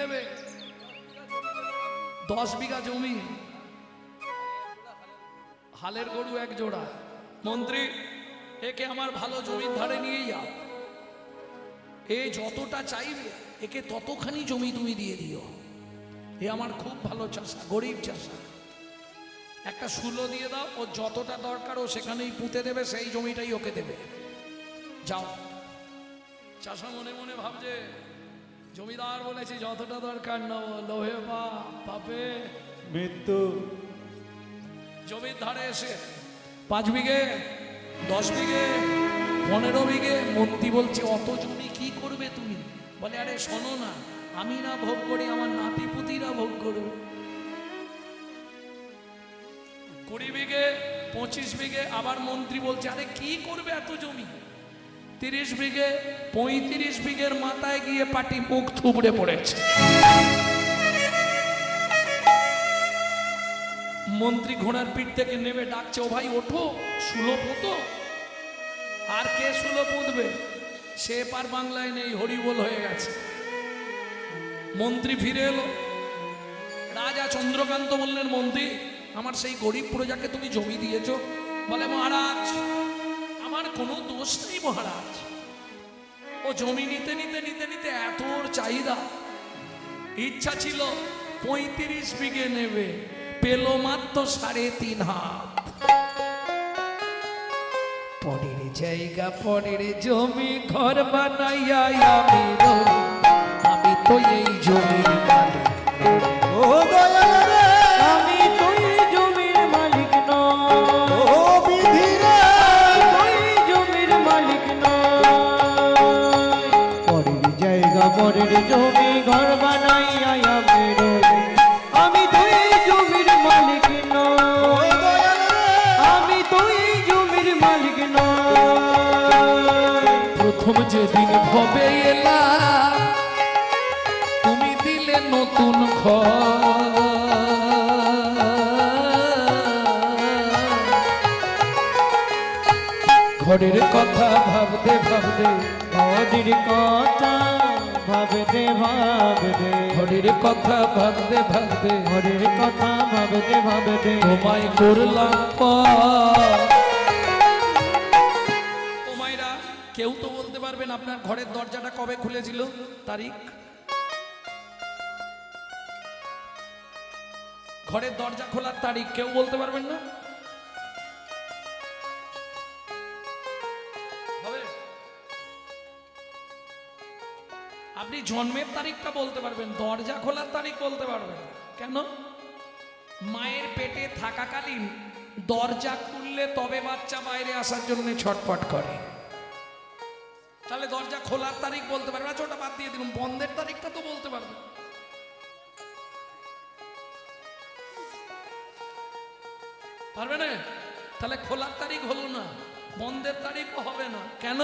নেবে 10 বিঘা জমি, হালের গরু এক জোড়া। মন্ত্রী, একে আমার ভালো জমির ধারে নিয়ে যাও, এ যতটা চাইবে একে ততখানি জমি তুমি দিয়ে দিও। এ আমার খুব ভালো চাষা, গরিব চাষা। একটা শুলো দিয়ে দাও, ও যতটা দরকার ও সেখানেই পুঁতে দেবে, সেই জমিটাই ওকে দেবে। যাও। চাষা মনে মনে ভাবছে, জমিদার বলেছে যতটা দরকার নাও, লোহে পাপে মৃত্যু। জমির ধারে এসে 5 বিঘে, 10 বিঘে, 15 বিঘে। মন্ত্রী বলছে অত জমি কি করবে তুমি? বলে আরে শোনো না, আমি না ভোগ করি, আমার নাতিপুতিরা ভোগ করবে। 20 বিঘে, 25 বিঘে। আবার মন্ত্রী বলছে আরে কি করবে এত জমি? 30 বিঘে, 35 বিঘের মাথায় গিয়ে পাটি মুখ থুবড়ে পড়েছে। মন্ত্রী ঘোড়ার পিঠ থেকে নেমে ডাকছে, ও ভাই ওঠো, শুলো পুঁতো। আর কে শুলো পুঁতবে? সে পার বাংলায় নেই, হরিবোল হয়ে গেছে। মন্ত্রী ফিরে এলো। রাজা চন্দ্রকান্ত বললেন, মন্ত্রী আমার সেই গরিব প্রজাকে তুমি জমি দিয়েছো? বলে মহারাজ আমার কোনো দোষ নেই মহারাজ, ও জমি নিতে নিতে নিতে নিতে এত ওর চাহিদা, ইচ্ছা ছিল 35 বিঘে নেবে, পেল মাত্র 3.5 হাত। পরের জায়গা পরের জমি ঘর বানাইয়া আমি তো এই জমির মালিক। ও দয়াল রে, আমি তুই জমির মালিক নই, ও বিধি রে, তুই জমির মালিক নই। পরের জায়গা পরের জমি ঘর বানাইয়া আমি রই, আমি তুই জমির মালিক ও নই, দয়াল রে, আমি তুই জমির মালিক নই। প্রথম যেদিন ভবে এলাম তুমি দিলে নতুন ঘর, ঘরের কথা ভাবতে ভাবতে, ঘরের কথা ভাবতে ভাবতে, ঘরের কথা ভাবতে ভাবতে, ঘরের কথা ভাবতে ভাবতে তোমায় করলাম পর। ও মাইরা, কেউ তো বলতে পারবেন আপনার ঘরের দরজাটা কবে খুলেছিল? তারিখ? ঘরের দরজা খোলার তারিখ কেউ বলতে পারবেন না? হবে? আপনি জন্মের তারিখটা বলতে পারবেন, দরজা খোলার তারিখ বলতে পারবেন না। কেন? মায়ের পেটে থাকাকালীন দরজা খুললে তবে বাচ্চা বাইরে আসার জন্য ছটফট করে, তাহলে দরজা খোলার তারিখ বলতে পারবে। আচ্ছা ওটা বাদ দিয়ে দিলাম, বন্ধের তারিখটা তো বলতে পারবে। পারবে না? তাহলে খোলার তারিখ হলো না, বন্ধের তারিখও হবে না। কেন?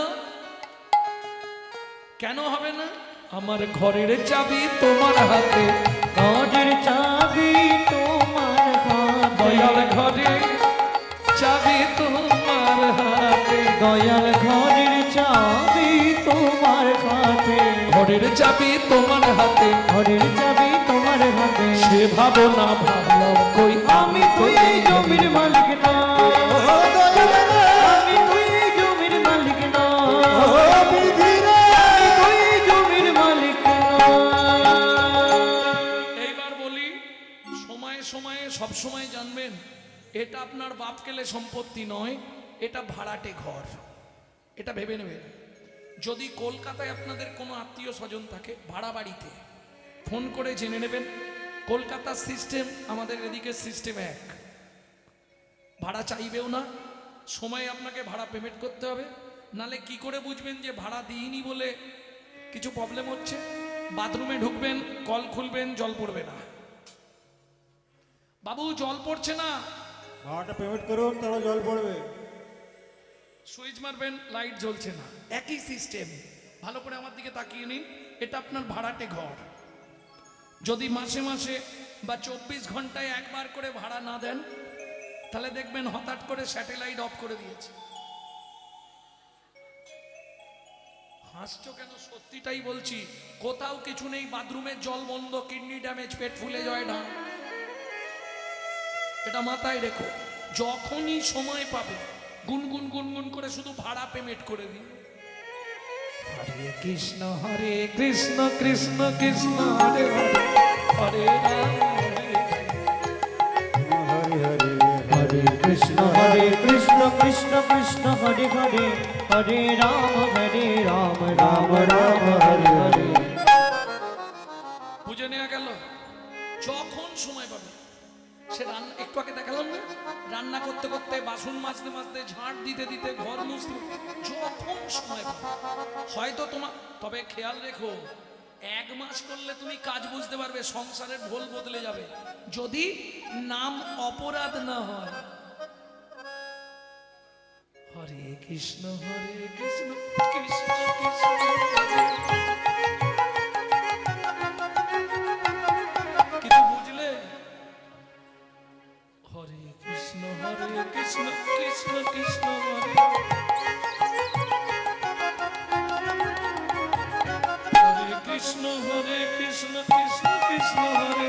কেন হবে না? আমার ঘরের চাবি তোমার হাতে, ঘরের চাবি তোমার হাতে, দয়াল ঘরের চাবি তোমার হাতে, দয়াল ঘরের চাবি তোমার হাতে, ঘরের চাবি তোমার হাতে, ঘরের চাবি তোমার হাতে। সে ভাবনা ভাবলাম কই আমি তুই জমির মালিক নই, ও দয়াল রে, আমি তুই জমির মালিক নই, ও বিধি রে, আমি তুই জমির মালিক নই। এইবার বলি, সময়ে সময়ে সব সময় জানবেন এটা আপনার বাপ কেলে সম্পত্তি নয়, এটা ভাড়াটে ঘর। এটা ভেবে নেবেন। যদি কলকাতায় আপনাদের কোনো আত্মীয় স্বজন থাকে ভাড়া বাড়িতে, ফোন করে জেনে নেবেন কলকাতার সিস্টেম আমাদের এদিকে সিস্টেম এক, ভাড়া চাইবেও না, সময় আপনাকে ভাড়া পেমেন্ট করতে হবে। নালে কি করে বুঝবেন যে ভাড়া দিইনি বলে কিছু প্রবলেম হচ্ছে? বাথরুমে ঢুকবেন, কল খুলবেন, জল পড়বে না। বাবু জল পড়ছে না, ভাড়াটা পেমেন্ট করুন, তাহলে জল পড়বে। সুইচ মারবেন, লাইট জ্বলছে না। একই সিস্টেম। ভালো করে আমার দিকে তাকিয়ে নিন, এটা আপনার ভাড়াটে ঘর। যদি মাসে মাসে বা 24 ঘন্টায় একবার করে ভাড়া না দেন, তাহলে দেখবেন হঠাৎ করে স্যাটেলাইট অফ করে দিয়েছে। হাসছো কেন? সত্যিটাই বলছি, কোথাও কিছু নেই, বাথরুমের জল বন্ধ, কিডনি ড্যামেজ, পেট ফুলে যায় না। এটা মাথায় রেখো, যখনই সময় পাবে গুনগুন গুনগুন করে শুধু ভাড়া পেমেন্ট করে দিন। হরে কৃষ্ণ কৃষ্ণ কৃষ্ণ হরে হরে, হরে রাম হরে কৃষ্ণ কৃষ্ণ কৃষ্ণ হরে হরে, হরে রাম রাম রাম হরে হরে। বুঝে নেওয়া গেল? যখন সময় পাবে, সে রান্না, একটু আগে দেখালাম না, রান্না করতে করতে, বাসন মাজতে মাজতে, ঝাঁট দিতে দিতে, ঘর মুছতে, যখন সময় পাবে। হয়তো তোমার, তবে খেয়াল রেখো, 1 মাস করলে তুমি কাজ বুঝতে পারবে, সংসারের ঢোল বদলে যাবে, যদি নাম অপরাধ না হয়। হরে কৃষ্ণ কৃষ্ণ কৃষ্ণ কিছু বুঝলে? হরে কৃষ্ণ কৃষ্ণ কৃষ্ণ হরে, হরে কৃষ্ণ কৃষ্ণ কৃষ্ণ হরে।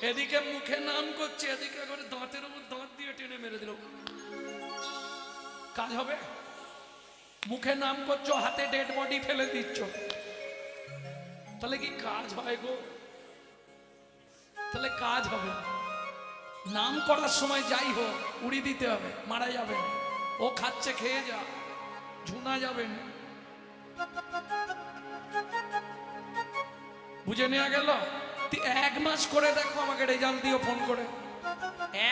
এদিকে মুখে নাম করছে, এদিকে করে দাঁতের উপর দাঁত দিয়ে টেনে মেরে দিল, কাজ হবে? মুখে নাম করছো, হাতে ডেড বডি ফেলে দিচ্ছ, তাহলে কি কাজ হয় গো? তাহলে কাজ হবে? নাম করার সময় যাই হোক উড়ি দিতে হবে, মারা যাবে না। ও খাচ্ছে, খেয়ে যা, ঝুনা যাবে না। বুঝে নেওয়া গেল? 1 মাস করে দেখো, আমাকে রেজাল্ট দিও ফোন করে,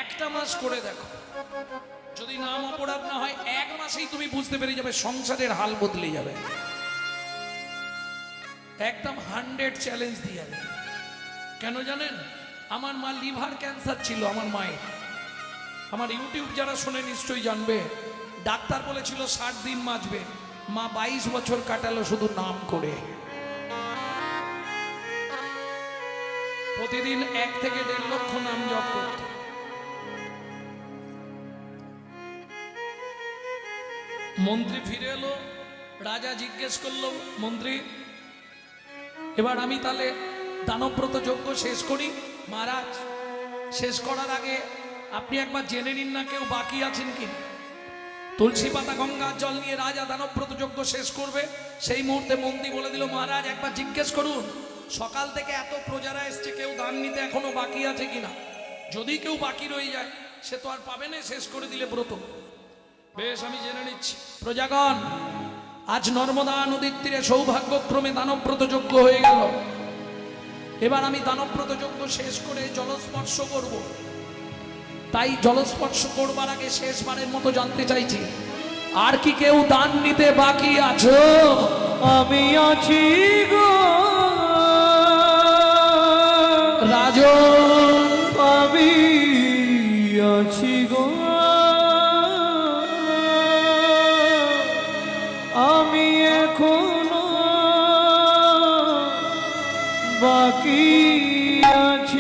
1টা মাস করে দেখো, যদি নাম অপরাধ না হয় 1 মাসেই তুমি বুঝতে পেরে যাবে সংসারের হাল বদলে যাবে। একদম 100 চ্যালেঞ্জ দিয়ে যাবে। কেন জানেন? আমার মা লিভার ক্যান্সার ছিল, আমার মায়ের। আমার ইউটিউব যারা শোনে নিশ্চয়ই জানবে, ডাক্তার বলেছিল 60 দিন বাঁচবে, মা 22 বছর কাটালো শুধু নাম করে। প্রতিদিন 1 থেকে 1.5 লক্ষ নাম জপ করত। মন্ত্রী ফিরে এলো, রাজা জিজ্ঞেস করলো, মন্ত্রী এবার আমি তাহলে দানব্রত যজ্ঞ শেষ করি। মহারাজ, শেষ করার আগে আপনি একবার জেনে নিন না কেউ বাকি আছেন কি। তুলসী পাতা গঙ্গার জল নিয়ে রাজা দানব্রত যজ্ঞ শেষ করবে, সেই মুহূর্তে মন্ত্রী বলে দিল, মহারাজ একবার জিজ্ঞেস করুন সকাল থেকে এত প্রজারা এসছে, কেউ দান নিতে এখনো বাকি আছে কিনা। যদি কেউ বাকি রয়ে যায় সে তো আর পাবে না, শেষ করে দিলে ব্রত। বেশ, আমি জেনে নিচ্ছি। প্রজাগণ, আজ নর্মদা নদীর তীরে সৌভাগ্যক্রমে দানব্রত যজ্ঞ হয়ে গেল। এবার আমি দানব্রত যজ্ঞ শেষ করে জলস্পর্শ করব। তাই জলস্পর্শ করবার আগে শেষবারের মতো জানতে চাইছি, আর কি কেউ দান নিতে বাকি আছো? আমি আছি গো রাজন, আমি আছি গো, আমি এখনো বাকি আছি।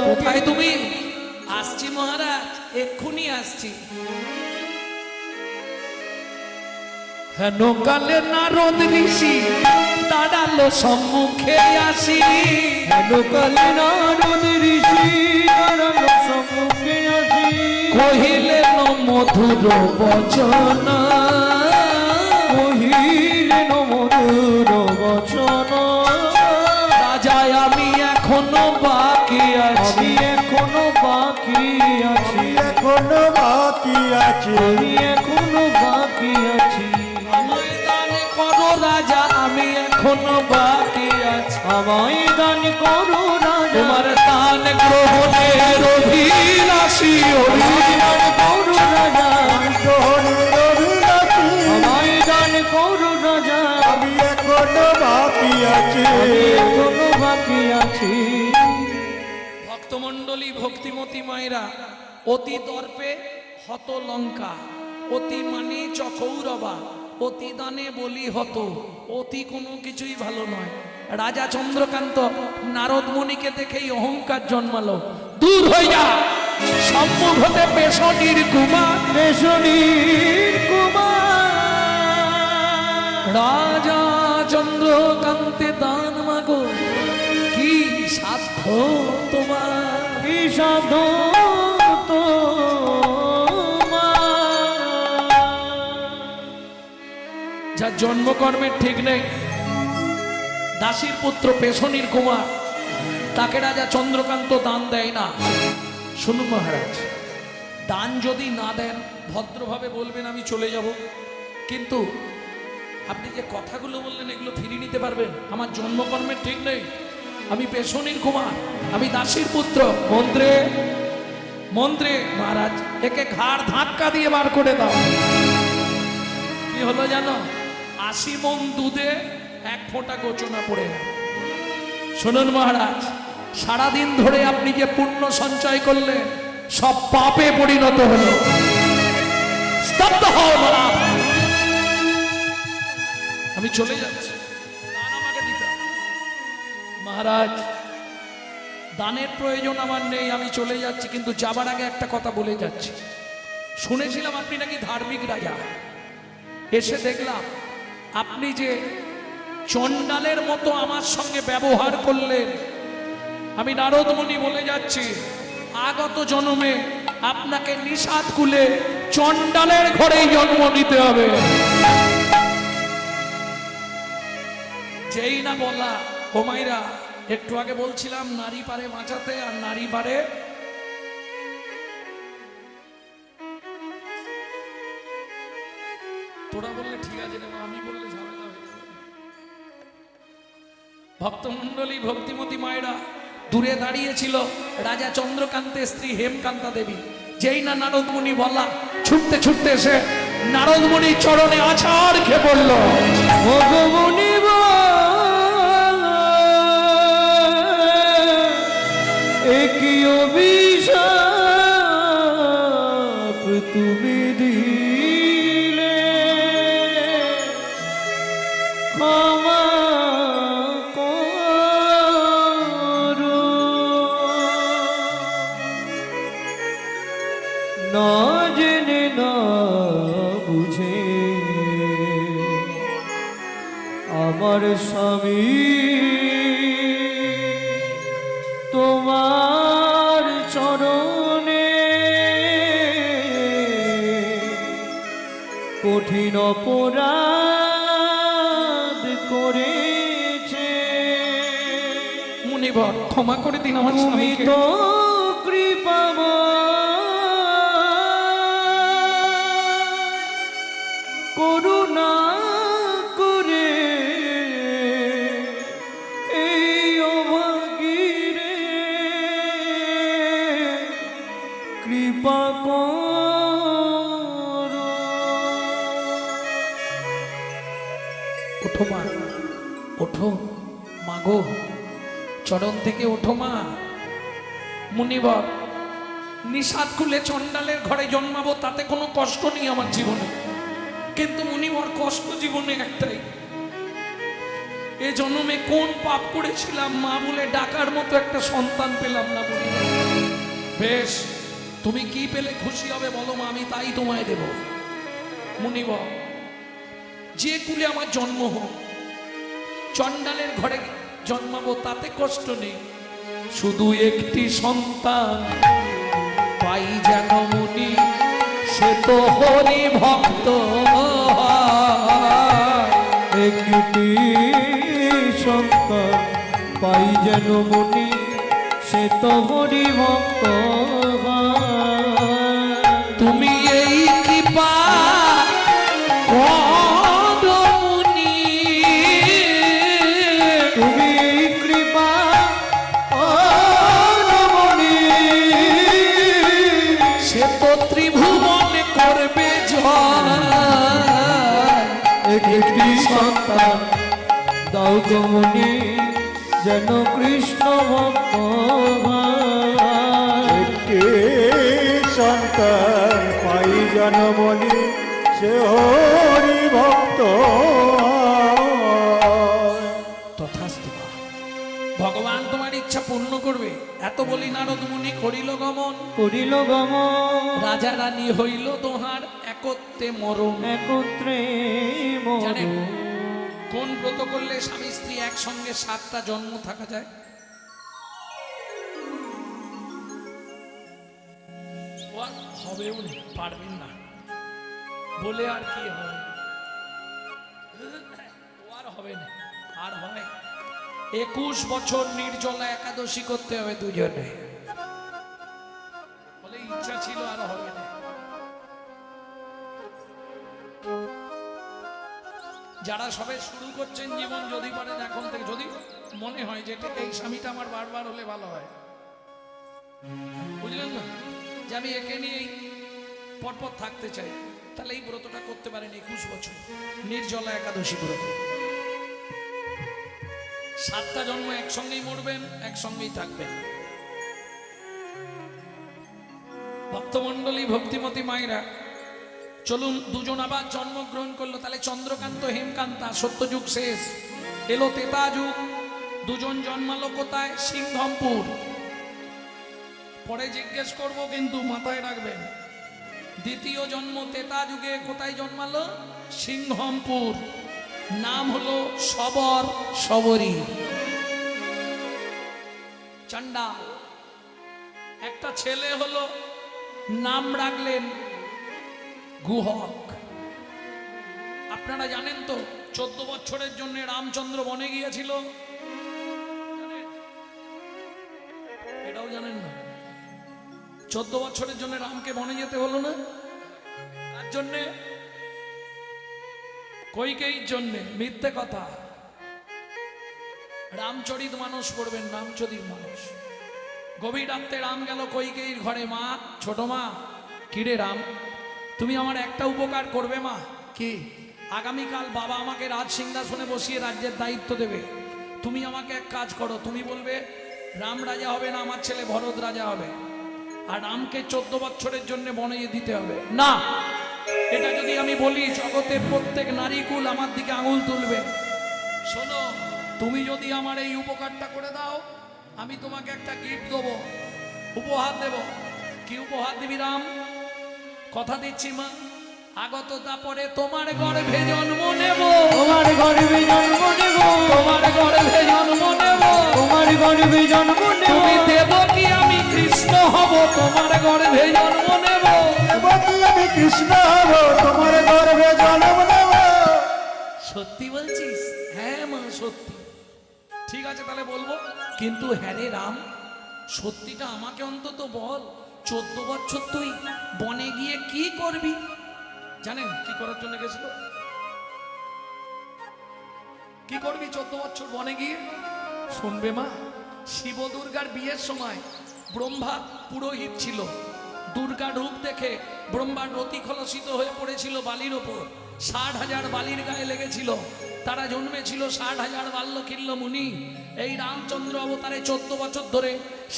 কোথায় তুমি? আসছি মহারাজ, এক্ষুনি আসছি। হেন কালে নারদ ঋষি দাঁড়ালো সম্মুখে আসি, হেন কালে নারদ ঋষি দাঁড়ালো সম্মুখে আসি, কহিলেন মধুর বচন, কহিলেন মধুর বচন, রাজা আমি এখনো বাকি আছি, আমি এখনো বাকি আছি, এখনো বাকি আছে। আমি এখনো বাকি আছি। আমায় দান করো রাজা, আমি এখনো বাকি আছি। আমায় দান করো রাজা, তোমার দান গ্রহণের অভিলাষী হরি। আমায় দান করো রাজা, গ্রহণের অভিলাষী, আমায় দান করো রাজা, আমি এখনো বাকি আছি। আমি এখনো বাকি আছি। ভক্তমণ্ডলী, ভক্তিমতী মায়েরা, অতি দর্পে হত লঙ্কা, অতি মানে চকৌরবা, অতি দানে বলি হত, অতি কোনো কিছুই ভালো নয়। রাজা চন্দ্রকান্ত নারদ মুনিকে দেখেই অহংকার জন্মালো, দূর হয়ে যা, সম্মুখ হতে পেশনির কুমার পেশনির কুমার রাজা চন্দ্রকান্তে দান মাগো কি সাধ্য তোমার কি সাধু যার জন্মকর্মের ঠিক নেই, দাসীর পুত্র পেশনির কুমার, তাকে রাজা চন্দ্রকান্ত দান দেয় না। শুনুন মহারাজ, দান যদি না দেন ভদ্রভাবে বলবেন আমি চলে যাব, কিন্তু আপনি যে কথাগুলো বললেন এগুলো ফিরিয়ে নিতে পারবেন? আমার জন্মকর্মের ঠিক নেই, আমি পেশনির কুমার, আমি দাসীর পুত্র। মন্ত্রী মন্ত্রী মহারাজ, একে ঘাড় ধাক্কা দিয়ে বার করে দাও। কি হলো জানো? 80 মণ দুধে 1 ফোঁটা গোচনা পড়ে গেল। শুনুন মহারাজ, সারাদিন ধরে আপনি যে পুণ্য সঞ্চয় করলেন সব পাপে পরিণত হলো। স্তব্ধ হও মহারাজ, আমি চলে যাচ্ছি, দান আমাকে দিতে হবে। মহারাজ, দানের প্রয়োজন আমার নেই, আমি চলে যাচ্ছি, কিন্তু যাবার আগে একটা কথা বলে যাচ্ছি। শুনেছিলাম আপনি নাকি ধার্মিক রাজা, এসে দেখলাম আপনি যে চণ্ডালের মতো আমার সঙ্গে ব্যবহার করলেন। আমি নারদ মুনি বলে যাচ্ছি, আগত জন্মে আপনাকে নিষাদ কুলে চণ্ডালের ঘরেই জন্ম নিতে হবে। যেই না বলা, ও মাইরা, একটু আগে বলছিলাম নারী পারে বাঁচাতে আর নারী পারে তোরা বললে ঠিক আছে রে, আমি বললে ঝামেলা হয়ে যাবে। ভক্তমণ্ডলী ভক্তিমতী মায়েরা দূরে দাঁড়িয়েছিল রাজা চন্দ্রকান্তের স্ত্রী হেমকান্তা দেবী। যেই না নারদ মুনি বলা, ছুটতে ছুটতে এসে নারদ মুনি চরণে আছাড় খেয়ে পড়ল। ভগবনী একই অভিশাপ তুমি দিলে, ক্ষমা করো। না জেনে না বুঝে আমার স্বামী তোমার চরণে কঠিন অপরাধ করেছে। মুনিবর, ক্ষমা করে দিন আমার তুমি স্বামীকে। তো কৃপাময়, করুণা করে এই অভাগীরে কৃপা করো। ওঠো মা, ওঠো মাগো, চরণ থেকে ওঠো মা। মুনিবর, নিষাদ খুলে চণ্ডালের ঘরে জন্মাবো তাতে কোনো কষ্ট নেই আমার জীবনে, কিন্তু মুনিবর কষ্ট জীবনে একটাই, এ জন্মে কোন পাপ করেছিলাম মা বলে ডাকার মতো একটা সন্তান পেলাম না। মুনিবর, বেশ, তুমি কি পেলে খুশি হবে বলো মা, আমি তাই তোমায় দেব। মুনিবর, যে কুলে আমার জন্ম হোক, চণ্ডালের ঘরে জন্মাবো তাতে কষ্ট নেই, শুধু একটি সন্তান পাই যেন মুনি, সে তো হরি ভক্ত। একটি সন্তান পাই যেন মুনি, সে তো হরি ভক্ত। তুমি এই কৃপা করো মুনি, তুমি কৃপা করমণি, সে তো ত্রিভুবন করবে জয়। একটি সন্তান দাও গো মুনি, যেন কৃষ্ণ ভক্ত। একটি সন্তান পাই জনমনি, সে হরি ভক্ত। তথাস্তু মা। ভগবান তোমার এই ইচ্ছা পূর্ণ করবে। এত বলি নারদ মুনি করিল গমন, করিল গমন, রাজা রানী হইল দোহার, একত্রে মরণ। একত্রে জানেন মরণ। কোন ব্রত করলে স্বামী স্ত্রী একসঙ্গে 7টা জন্ম থাকা যায়? ও আর হবেও না, পারবেন না বলে আর কি হবে, ও আর হবে না। আর হয় 21 বছর নির্জলা একাদশী করতে হবে দুজনে, বলে ইচ্ছা ছিল আর হবে না। যারা সবে শুরু করছেন জীবন, যদি পারেন এখন থেকে, যদি মনে হয় যে এই স্বামীটা আমার বারবার হলে ভালো হয়, বুঝলেন না, যে আমি একে নিয়েই পরপর থাকতে চাই, তাহলে এই ব্রতটা করতে পারেন 21 বছর নির্জলা একাদশী ব্রত। 7টা জন্ম একসঙ্গেই মরবেন, একসঙ্গেই থাকবেন। ভক্তমণ্ডলী, ভক্তিমতী মায়েরা, চলুন দুজন আবার জন্মগ্রহণ করলো। তাহলে চন্দ্রকান্ত হেমকান্তা, সত্যযুগ শেষ, এলো তেতা যুগ। দুজন জন্মালো কোথায়? সিংহমপুর। পরে জিজ্ঞেস করব, কিন্তু মাথায় রাখবেন, দ্বিতীয় জন্ম তেতা যুগে কোথায় জন্মালো? সিংহমপুর। নাম হলো সবর, সবরী, চণ্ডাল। একটা ছেলে হলো, নাম রাখলেন গুহক। আপনারা জানেন তো 14 বছরের জন্য রামচন্দ্র বনে গিয়েছিল, জানেন? এটাও জানেন না? 14 বছরের জন্য রামকে বনে যেতে হলো না? তার জন্যে কইকেয়ীর জন্যে। মিথ্যে কথা। রামচরিত মানস পড়বেন, রামচরিত মানস। গভীর রাত্রে রাম গেল কইকেয়ীর ঘরে। মা, ছোট মা, কিরে রাম, তুমি আমার একটা উপকার করবে মা? কি? আগামীকাল বাবা আমাকে রাজ সিংহাসনে বসিয়ে রাজ্যের দায়িত্ব দেবে। তুমি আমাকে এক কাজ করো, তুমি বলবে রাম রাজা হবে না, আমার ছেলে ভরত রাজা হবে, আর রামকে 14 বছরের জন্য বনে দিতে হবে। না, এটা যদি আমি বলি, জগতের প্রত্যেক নারীকুল আমার দিকে আঙুল তুলবে। শোনো, তুমি যদি আমার এই উপকারটা করে দাও, আমি তোমাকে একটা গিফট দেবো, উপহার দেব। কি উপহার দিবি রাম? কথা দিচ্ছি মা, আগত তারপরে তোমার গর্ভে জন্ম নেব, তোমার গর্ভে জন্ম নেব, তোমার গর্ভে জন্ম নেব, তোমার গর্ভে জন্ম নেব। তুমি দেব কি আমি কৃষ্ণ হব, তোমার গর্ভে জন্ম নেব। দেবকী আমি কৃষ্ণ হব, তোমার গর্ভে জন্ম নেব। সত্যি বলছিস? হ্যাঁ মা, সত্যি। ঠিক আছে, তাহলে বলবো, কিন্তু হ্যাঁ রে রাম, সত্যিটা আমাকে অন্তত বল, 14 বছর তুই বনে গিয়ে কি করবি? জানেন কি করার জন্য গেছিল? কি করবি 14 বছর বনে গিয়ে? শুনবে মা, শিব দুর্গার বিয়ের সময় ব্রহ্মা পুরোহিত ছিল। দুর্গা রূপ দেখে ব্রহ্মার রতি খলসিত হয়ে পড়েছিল বালির ওপর। 60,000 বালির গায়ে লেগেছিল। তারা জন্মেছিল 60,000 বাল্যখিল্য মুনি। এই রামচন্দ্র অবতারে 14 বছর ধরে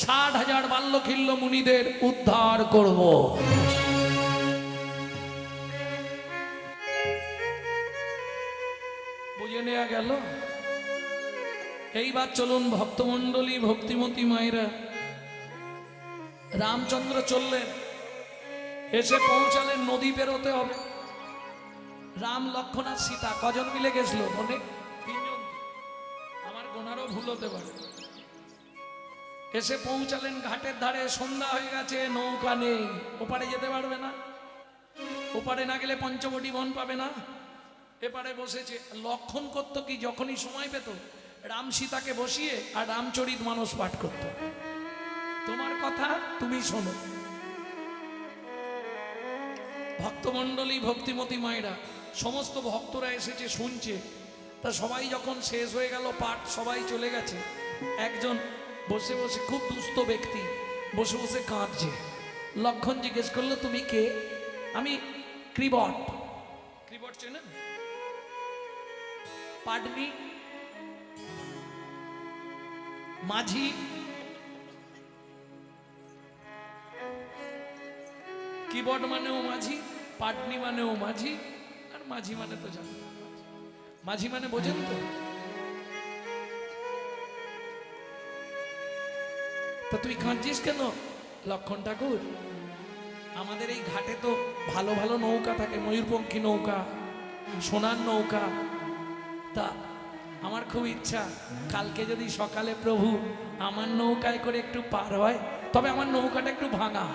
60,000 বাল্যখিল্য মুনিদের উদ্ধার করব। বুঝে নেওয়া গেল? এইবার চলুন ভক্তমণ্ডলী, ভক্তিমতী মায়েরা, রামচন্দ্র চললেন, এসে পৌঁছালেন নদী পেরোতে হবে। রাম, লক্ষ্মণ আর সীতা কজন মিলে গেছিল? অনেক, 3 জন, আমার গোনারও ভুল হতে পারে। এসে পৌঁছালেন ঘাটের ধারে। সন্ধ্যা হয়ে গেছে, নৌকা নেই, ওপারে যেতে পারবে না। ওপারে না গেলে পঞ্চবটি বন পাবে না। এপারে বসেছে। লক্ষণ করত কি, যখনই সময় পেত রাম সীতাকে বসিয়ে আর রামচরিত মানস পাঠ করত। তোমার কথা তুমি শোনো। ভক্তমণ্ডলী, ভক্তিমতী মায়েরা, সমস্ত ভক্তরা এসেছে, শুনছে। তা সবাই যখন শেষ হয়ে গেল পাঠ, সবাই চলে গেছে, একজন বসে বসে, খুব দুস্থ ব্যক্তি, বসে বসে কাঁদছে। লক্ষণ জিজ্ঞেস করলো, তুমি কে? আমি ক্রিবট। ক্রিবট চেনেন? পাটনি, মাঝি, কিবট মানেও মাঝি, পাটনি মানেও মাঝি, আর মাঝি মানে তো জানেন। মাঝি মানে বোঝেন তো? তা তুই কাঁদছিস কেন? লক্ষণ ঠাকুর, আমাদের এই ঘাটে তো ভালো ভালো নৌকা থাকে, ময়ূরপঙ্খী নৌকা, সোনার নৌকা। তা আমার খুব ইচ্ছা কালকে যদি সকালে প্রভু আমার নৌকায় করে একটু পার হয়, তবে আমার নৌকাটা একটু ভাঙা।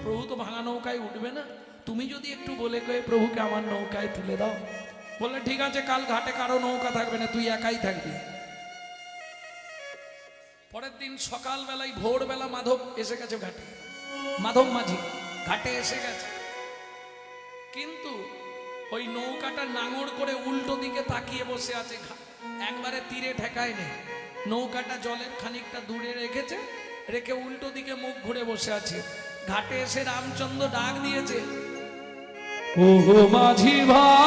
প্রভু তো ভাঙা নৌকায় উঠবে না, তুমি যদি একটু বলে কয়ে প্রভুকে আমার নৌকায় তুলে দাও। বললে ঠিক আছে, কাল ঘাটে কারো নৌকা থাকবে না, তুই একাই থাকবি। পরের দিন সকালবেলায় ভোরবেলা মাধব এসে গেছে ঘাটে, মাধব মাঝি ঘাটে এসে গেছে, কিন্তু ওই নৌকাটা নাঙড় করে উল্টো দিকে তাকিয়ে বসে আছে, একবারে তীরে ঠেকায় নেই। নৌকাটা জলের খানিকটা দূরে রেখেছে, রেখে উল্টো দিকে মুখ ঘুরে বসে আছে। ঘাটে এসে রামচন্দ্র ডাক দিয়েছে, ও মাঝি ভাই,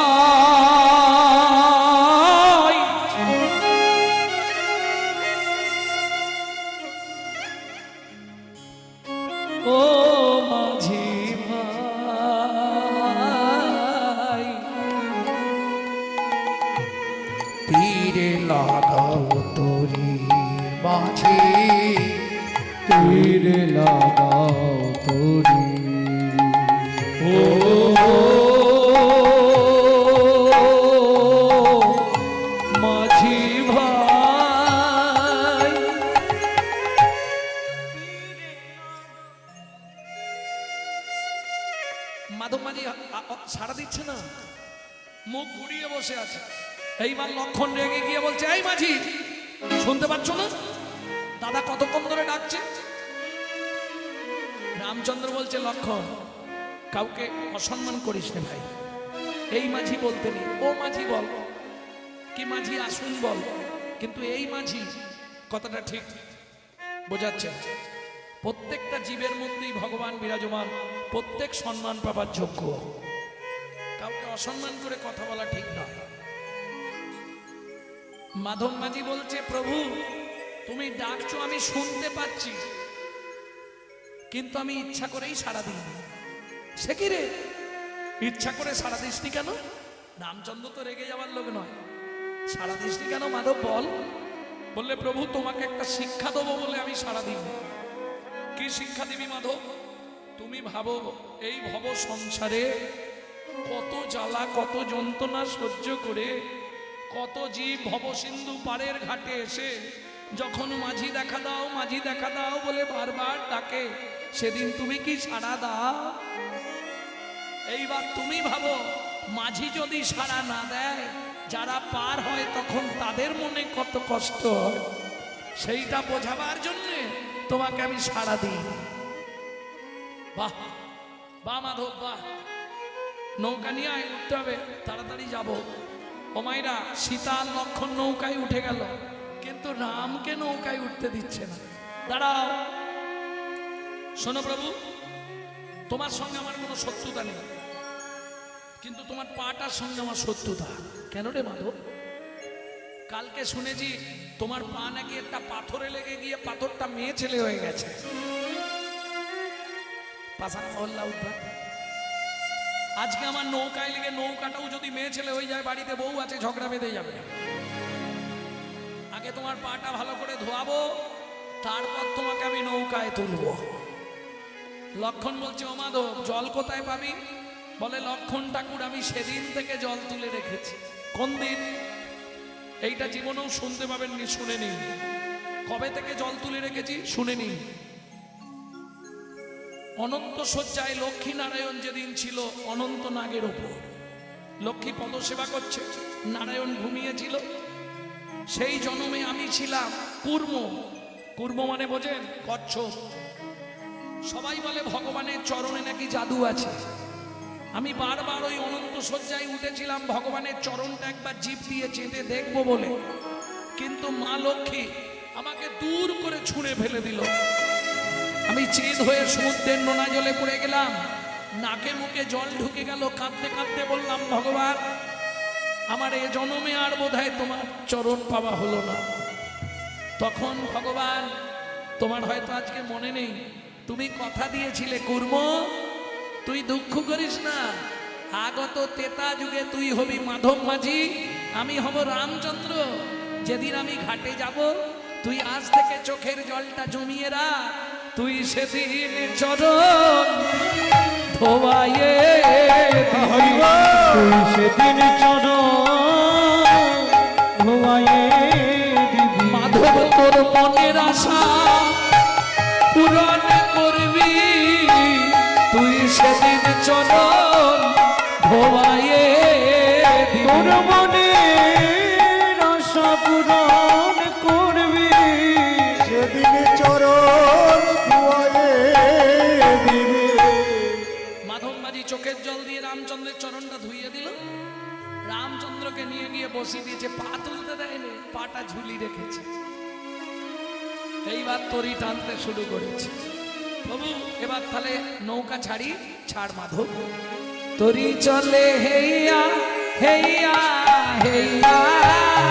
ও মাঝি ভাই, তীরে লাগাও তোরি মাঝি, তীরে লাগাও তোরি, ও মাঝি ভাই। মাধব মাঝি সাড়া দিচ্ছে না, মুখ ঘুরিয়ে বসে আছে। এইবার লক্ষণ রেগে গিয়ে বলছে, এই মাঝি শুনতে পাচ্ছ না দাদা কতক্ষণ ধরে ডাকছে? রামচন্দ্র বলছে, লক্ষণ কাউকে অসম্মান করিস না ভাই, এই মাঝি বলতে নেই, ও মাঝি বল, কি মাঝি আসুন বল, কিন্তু এই মাঝি কথাটা ঠিক বোঝাচ্ছে। প্রত্যেকটা জীবের মধ্যেই ভগবান বিরাজমান, প্রত্যেক সম্মান পাবার যোগ্য, কাউকে অসম্মান করে কথা বলা ঠিক নয়। মাধব মাঝি বলছে, প্রভু তুমি ডাকছো আমি শুনতে পাচ্ছি, কিন্তু আমি ইচ্ছা করেই সাড়া দিই। সে কি রে, ইচ্ছা করে সাড়া দিসনি কেন? রামচন্দ্র তো রেগে যাওয়ার লোক নয়, সাড়া দিসনি কেন মাধব বল? বললে, প্রভু তোমাকে একটা শিক্ষা দেবো বলে আমি সাড়া দিই। কি শিক্ষা দিবি মাধব? তুমি ভাবো এই ভব সংসারে কত জ্বালা কত যন্ত্রণা সহ্য করে কত জীব ভব সিন্ধু পাড়ের ঘাটে এসে যখন মাঝি দেখা দাও মাঝি দেখা দাও বলে বারবার ডাকে, সেদিন তুমি কি সাড়া দাও? এইবার তুমি ভাবো মাঝি যদি সাড়া না দেয়, যারা পার হয় তখন তাদের মনে কত কষ্ট হয়, সেইটা বোঝাবার জন্যে তোমাকে আমি সাড়া দিই। বাহ বাহ মাধব বাহ, নৌকা নিয়ে আয়, উঠতে হবে, তাড়াতাড়ি যাব। ও মাইরা, সীতা লক্ষণ নৌকায় উঠে গেল, কিন্তু রামকে নৌকায় উঠতে দিচ্ছে না। দাঁড়াও, শোনো প্রভু, তোমার সঙ্গে আমার কোনো শত্রুতা নেই, কিন্তু তোমার পাটার সঙ্গে আমার শত্রুতা। কেন রে মাধব? কালকে শুনেছি তোমার পা নাকি একটা পাথরে লেগে গিয়ে পাথরটা মেয়ে ছেলে হয়ে গেছে। পাশান মহল্লা উঠবা, আজকে আমার নৌকায় লেগে নৌকাটাও যদি মেয়ে ছেলে হয়ে যায়, বাড়িতে বউ আছে, ঝগড়া বেঁধে যাবে। আগে তোমার পাটা ভালো করে ধোয়াবো, তারপর তোমাকে আমি নৌকায় তুলবো। লক্ষণ বলছে, ও মাধব জল কোথায় পাবি? বলে, লক্ষণ ঠাকুর আমি সেদিন থেকে জল তুলে রেখেছি। কোন দিন? এইটা জীবনেও শুনতে পাবেননি, শুনে নিন। কবে থেকে জল তুলে রেখেছি শুনে নিন। অনন্ত শয্যায় লক্ষ্মী নারায়ণ যেদিন ছিল অনন্ত নাগের ওপর, লক্ষ্মী পদসেবা করছে, নারায়ণ ঘুমিয়েছিল, সেই জন্মে আমি ছিলাম কুর্ম। কুর্ম মানে বোঝেন? কচ্ছপ। সবাই বলে ভগবানের চরণে নাকি জাদু আছে। আমি বারবার ওই অনন্ত শয্যায় উঠেছিলাম ভগবানের চরণটা একবার জিভ দিয়ে চেটে দেখবো বলে, কিন্তু মা লক্ষ্মী আমাকে দূর করে ছুঁড়ে ফেলে দিল। আমি চেদ হয়ে সমুদ্রের নোনা জলে পড়ে গেলাম, নাকে মুখে জল ঢুকে গেল, কাঁদতে কাঁদতে বললাম, ভগবান আমার এ জন্মে আর বোধহয় তোমার চরণ পাওয়া হলো না। তখন ভগবান, তোমার হয়তো আজকে মনে নেই, তুমি কথা দিয়েছিলে কুর্ম, তুই দুঃখ করিস না, আগত তেতা যুগে তুই হবি মাধব মাঝি, আমি হব রামচন্দ্র। যেদিন আমি ঘাটে যাব তুই আজ থেকে চোখের জলটা জমিয়ে রাখ, তুই সেদিন চরণ ধোয়ায়ে তুই সেদিন চরণ ধোয়ায়ে দিবি। মাধব তোর মনের আশা পূরণ করবি, তুই সেদিন চরণ ধোয়ায়ে দিবি। তোর মনের আশা পূরণ করবি, সেদিন চরণ ধুয়ায়ে দিবি। মাধব মাঝি চোখের জল দিয়ে রামচন্দ্রের চরণটা ধুইয়ে দিল। রামচন্দ্রকে নিয়ে গিয়ে বসিয়ে দিয়েছে, পা তুলতে দেয়নি, পাটা ঝুলি রেখেছে। এইবার তরি টানতে শুরু করেছে। প্রভু এবার তাহলে নৌকা ছাড়ি, ছাড় মাধব। তরি চলে হেইয়া হেইয়া হেইয়া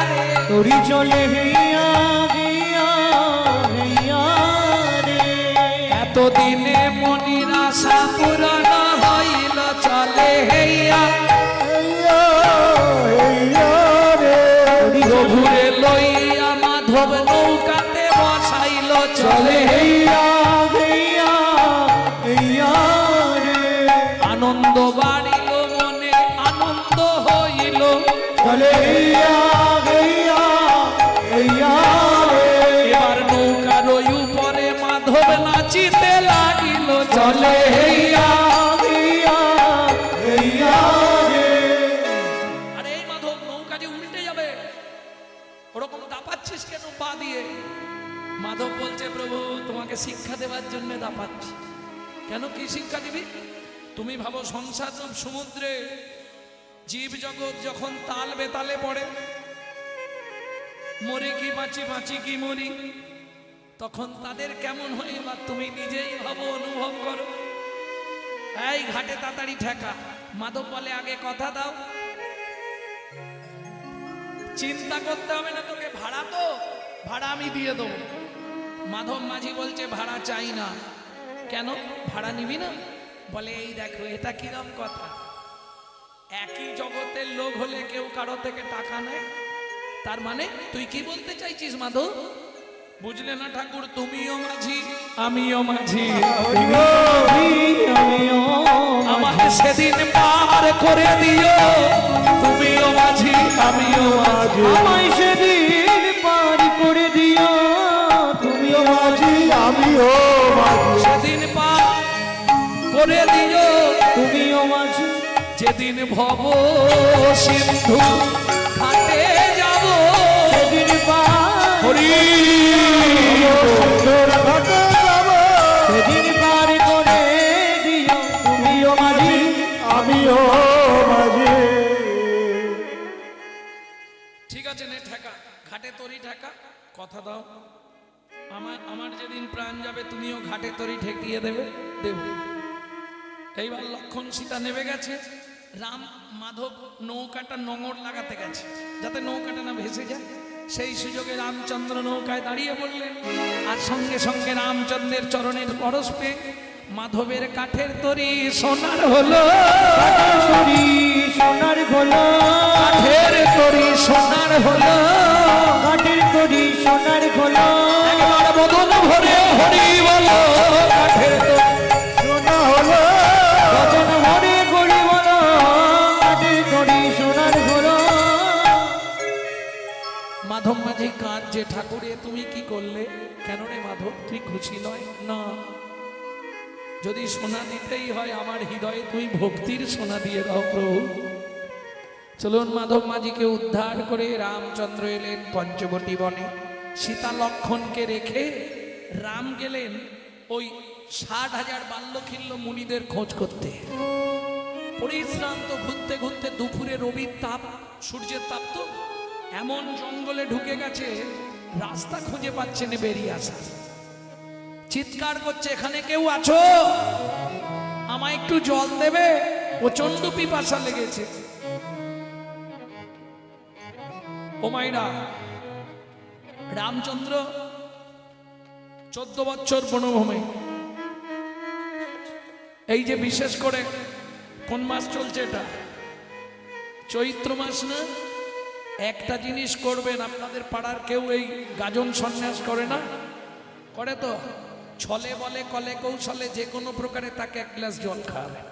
রে, তোরি চলে হেইয়া হেইয়া হেইয়া রে। এতদিনে মনির আশা পূরণ হইল, চলে হেইয়া হেইয়া, হেইয়া রে। প্রভুরে লইয়া মাধব নৌকাতে বসাইল, চলে হেইয়া হেইয়া হেইয়া রে। আনন্দ বাড়িল মনে, আনন্দ হইল, চলে হেইয়া হেইয়া হেইয়া রে। এবার নৌকার ওই উপরে মাধব নাচিতে লাগিল, চলে হেইয়া। হেইয়া হেইয়া রে। আরে এই মাধব, নৌকা যে উল্টে যাবে, ওরকম দাপাচ্ছিস কেন পা দিয়ে? মাধব বলছে, প্রভু তোমাকে শিক্ষা দেওয়ার জন্য দাপাচ্ছি। কেন, কি শিক্ষা দিবি? তুমি ভাবো সংসার সমুদ্রে জীব জগৎ যখন তাল বেতালে পড়ে, মরে কি বাঁচি, বাঁচি কি মরি, তখন তাদের কেমন হয় বা তুমি নিজেই ভাবো, অনুভব করো। এই ঘাটে তাড়াতাড়ি ঠেকা। মাধব বলে, আগে কথা দাও, চিন্তা করতে হবে না তোকে, ভাড়া তো ভাড়া আমি দিয়ে দেবো। মাধব মাঝি বলছে, ভাড়া চাই না। কেন, ভাড়া নিবি না? বলে, এই দেখো এটা কিরম কথা, একই জগতের লোক হলে কেউ কারো থেকে টাকা নেয়, তার মানে তুই কি বলতে চাইছিস মাধব? বুঝলে না ঠাকুর, তুমিও মাঝি আমিও মাঝি, আমিও আমাকে সেদিন পার করে দিও, তুমিও মাঝি আমিও মাঝি, আমায় সেদিন পার করে দিও, তুমিও মাঝি আমিও মাঝি। সেদিন পার করে দিও, তুমিও মাঝি। যেদিন ভব সিন্ধু ঘাটে যাব, সেদিন পার হরি সুন্দর ঘাটে যাব, সেদিন পার করে দিও, তুমিও মাঝি আমিও মাঝি। ঠিক আছে, নে ঠেকা, ঘাটে তরি ঠেকা, কথা দাও। আমার যেদিন প্রাণ যাবে তুমিও ঘাটে তরি ঠেকিয়ে দেবে, দেব। এইবার লক্ষণ সীতা নেমে গেছে, রাম মাধব নৌকাটা নোঙর লাগাতে গেছে যাতে নৌকাটা না ভেসে যায়। সেই সুযোগে রামচন্দ্র নৌকায় দাঁড়িয়ে পড়লেন, আর সঙ্গে সঙ্গে রামচন্দ্রের চরণের পরশ পেয়ে মাধবের কাঠের তরি সোনার হলো, তরি সোনার হলো, কাঠের তরি সোনার হলো, কাঠের তরি সোনার হলো। একবার বদন ভরে হরি বলো, কাঠের তরি সোনা হলো, বদন হরে করি বলো, কাঠের তরি সোনার হলো। মাধব মাঝি কাঁদছে, ঠাকুরে তুমি কি করলে? কেন রে মাধব, তুই খুশি নয়? না, যদি সোনা দিতেই হয় আমার হৃদয়ে তুই ভক্তির সোনা দিয়ে দাও প্রভু। চলুন, মাধব মাঝিকে উদ্ধার করে রামচন্দ্র এলেন পঞ্চবটী বনে। সীতা লক্ষণকে রেখে রাম গেলেন ওই 60,000 বাল্যখিল্য মুনিদের খোঁজ করতে। পরিশ্রান্ত ঘুরতে ঘুরতে দুপুরে রবির তাপ, সূর্যের তাপ তো এমন জঙ্গলে ঢুকে গেছে, রাস্তা খুঁজে পাচ্ছে না বেরিয়ে আসা। চিৎকার করছে, এখানে কেউ আছো? আমায় একটু জল দেবে, প্রচন্ড পিপাসা লেগেছে। ও মাইরা, রামচন্দ্র 14 বছর বনভূমে, এই যে বিশেষ করে কোন মাস চলছে এটা? চৈত্র মাস না? একটা জিনিস করবেন, আপনাদের পাড়ার কেউ এই গাজন সন্ন্যাস করে না? করে তো? ছলে বলে কলে কৌশলে যে কোনো প্রকারে তাকে এক গ্লাস জল খাওয়াবেন।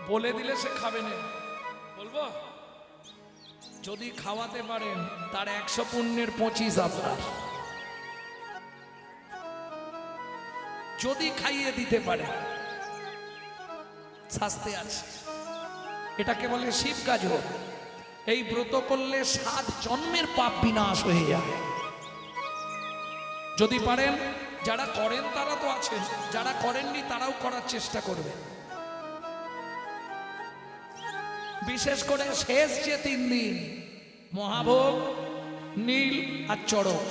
বলে দিলে সে খাবে না, বলবো? যদি খাওয়াতে পারেন তার 100 পুণ্যের 25 আপনার। যদি খাইয়ে দিতে পারে শাস্তি আছে। এটাকে বলে শিব কাজ। এই ব্রত করলে 7 জন্মের পাপ বিনাশ হয়ে যায়। যদি পারেন, যারা করেন তারা তো আছেন, যারা করেননি তারাও করার চেষ্টা করবেন। বিশেষ করে শেষ যে 3 দিন মহাভোগ, নীল আর চড়ক,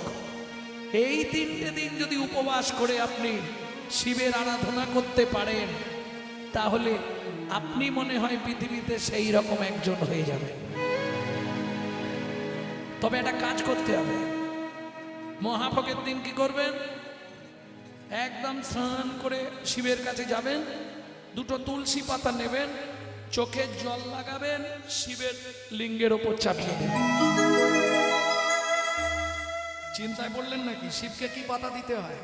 এই 3টে দিন যদি উপবাস করে আপনি শিবের আরাধনা করতে পারেন, তাহলে আপনি মনে হয় পৃথিবীতে সেই রকম একজন হয়ে যাবেন। তবে একটা কাজ করতে হবে। মহাভোগের দিন কি করবেন? একদম স্নান করে শিবের কাছে যাবেন, 2টো তুলসী পাতা নেবেন, চোখে জল লাগাবেন, শিবের লিঙ্গের ওপর চাপিয়ে দেবেন। চিন্তায় পড়লেন নাকি? শিবকে কি পাতা দিতে হয়?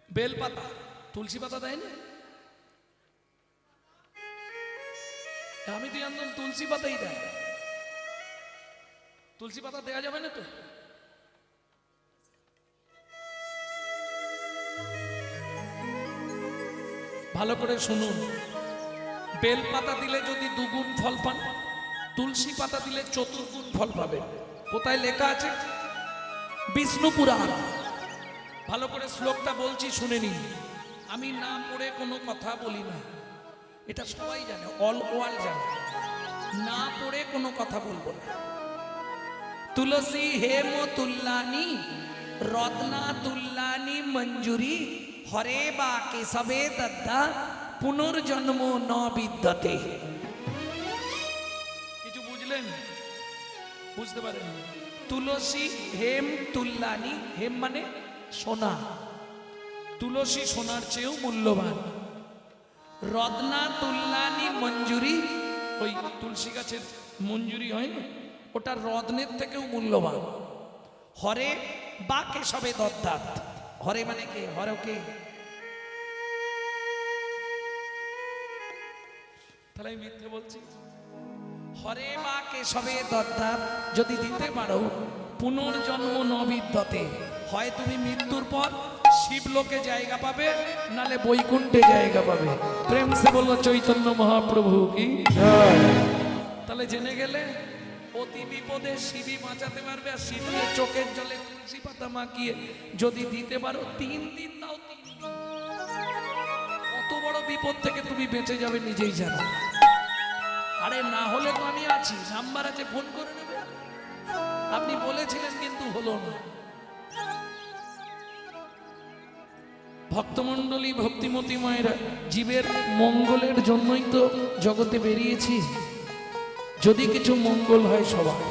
বেল পাতা, তুলসী পাতা দেয় না? আমি তো জানতাম তুলসী পাতাই দেয়। তুলসী পাতা দেওয়া যাবে না তো? ভালো করে শুনুন, বেল পাতা দিলে যদি 2 গুণ ফল পান, তুলসী পাতা দিলে 4 গুণ ফল পাবেন। কোথায় লেখা আছে? বিষ্ণু পুরাণ। ভালো করে শ্লোকটা বলছি, শুনে নিন। আমি না পড়ে কোনো কথা বলি না, এটা সবাই জানে, অল ওয়ার্ল্ড জানে। না পড়ে কোনো কথা বলবো না। তুলসী হেম তুল্লানি রত্না তুল্লানি মঞ্জুরি হরে বা কেশবে দত্তা পুনর্জন্ম ন বিদ্যতে। কিছু বুঝলেন? বুঝতে পারেন? তুলসী হেম তুল্লানি, হেম মানে সোনা, তুলসী সোনার চেয়েও মূল্যবান। রত্না তুল্লানি মঞ্জুরি, ওই তুলসী গাছের মঞ্জুরি হয় না, ওটা রত্নের থেকেও মূল্যবান। হরে বা কেশবে দত্তাত, হরে মানে কে? হরে কে? তাহলে আমি মিথ্যে বলছি? হরে বা কেশবে দত্তাত যদি দিতে পারো, পুনর্জন্ম ন বিদ্যতে, হয় তুমি মৃত্যুর পর শিবলোকে জায়গা পাবে, নালে বৈকুণ্ঠে জায়গা পাবে। প্রেম সে বললো চৈতন্য মহাপ্রভু কি। তাহলে জেনে গেলে অতি বিপদে শিবই বাঁচাতে পারবে। আর শিবের চোখের জলে তুলসী পাতা মাখিয়ে যদি দিতে পারো, 3 দিন দাও, 3 দিন, কত বড় বিপদ থেকে তুমি বেঁচে যাবে নিজেই জানো। আরে না হলে তো আমি আছি, নাম্বার আছে, ফোন করে নেবে। আপনি বলেছিলেন কিন্তু হলো না। ভক্তমণ্ডলী, ভক্তিমতী মায়েরা, জীবের মঙ্গলের জন্যই তো জগতে বেরিয়েছি। যদি কিছু মঙ্গল হয় সবার।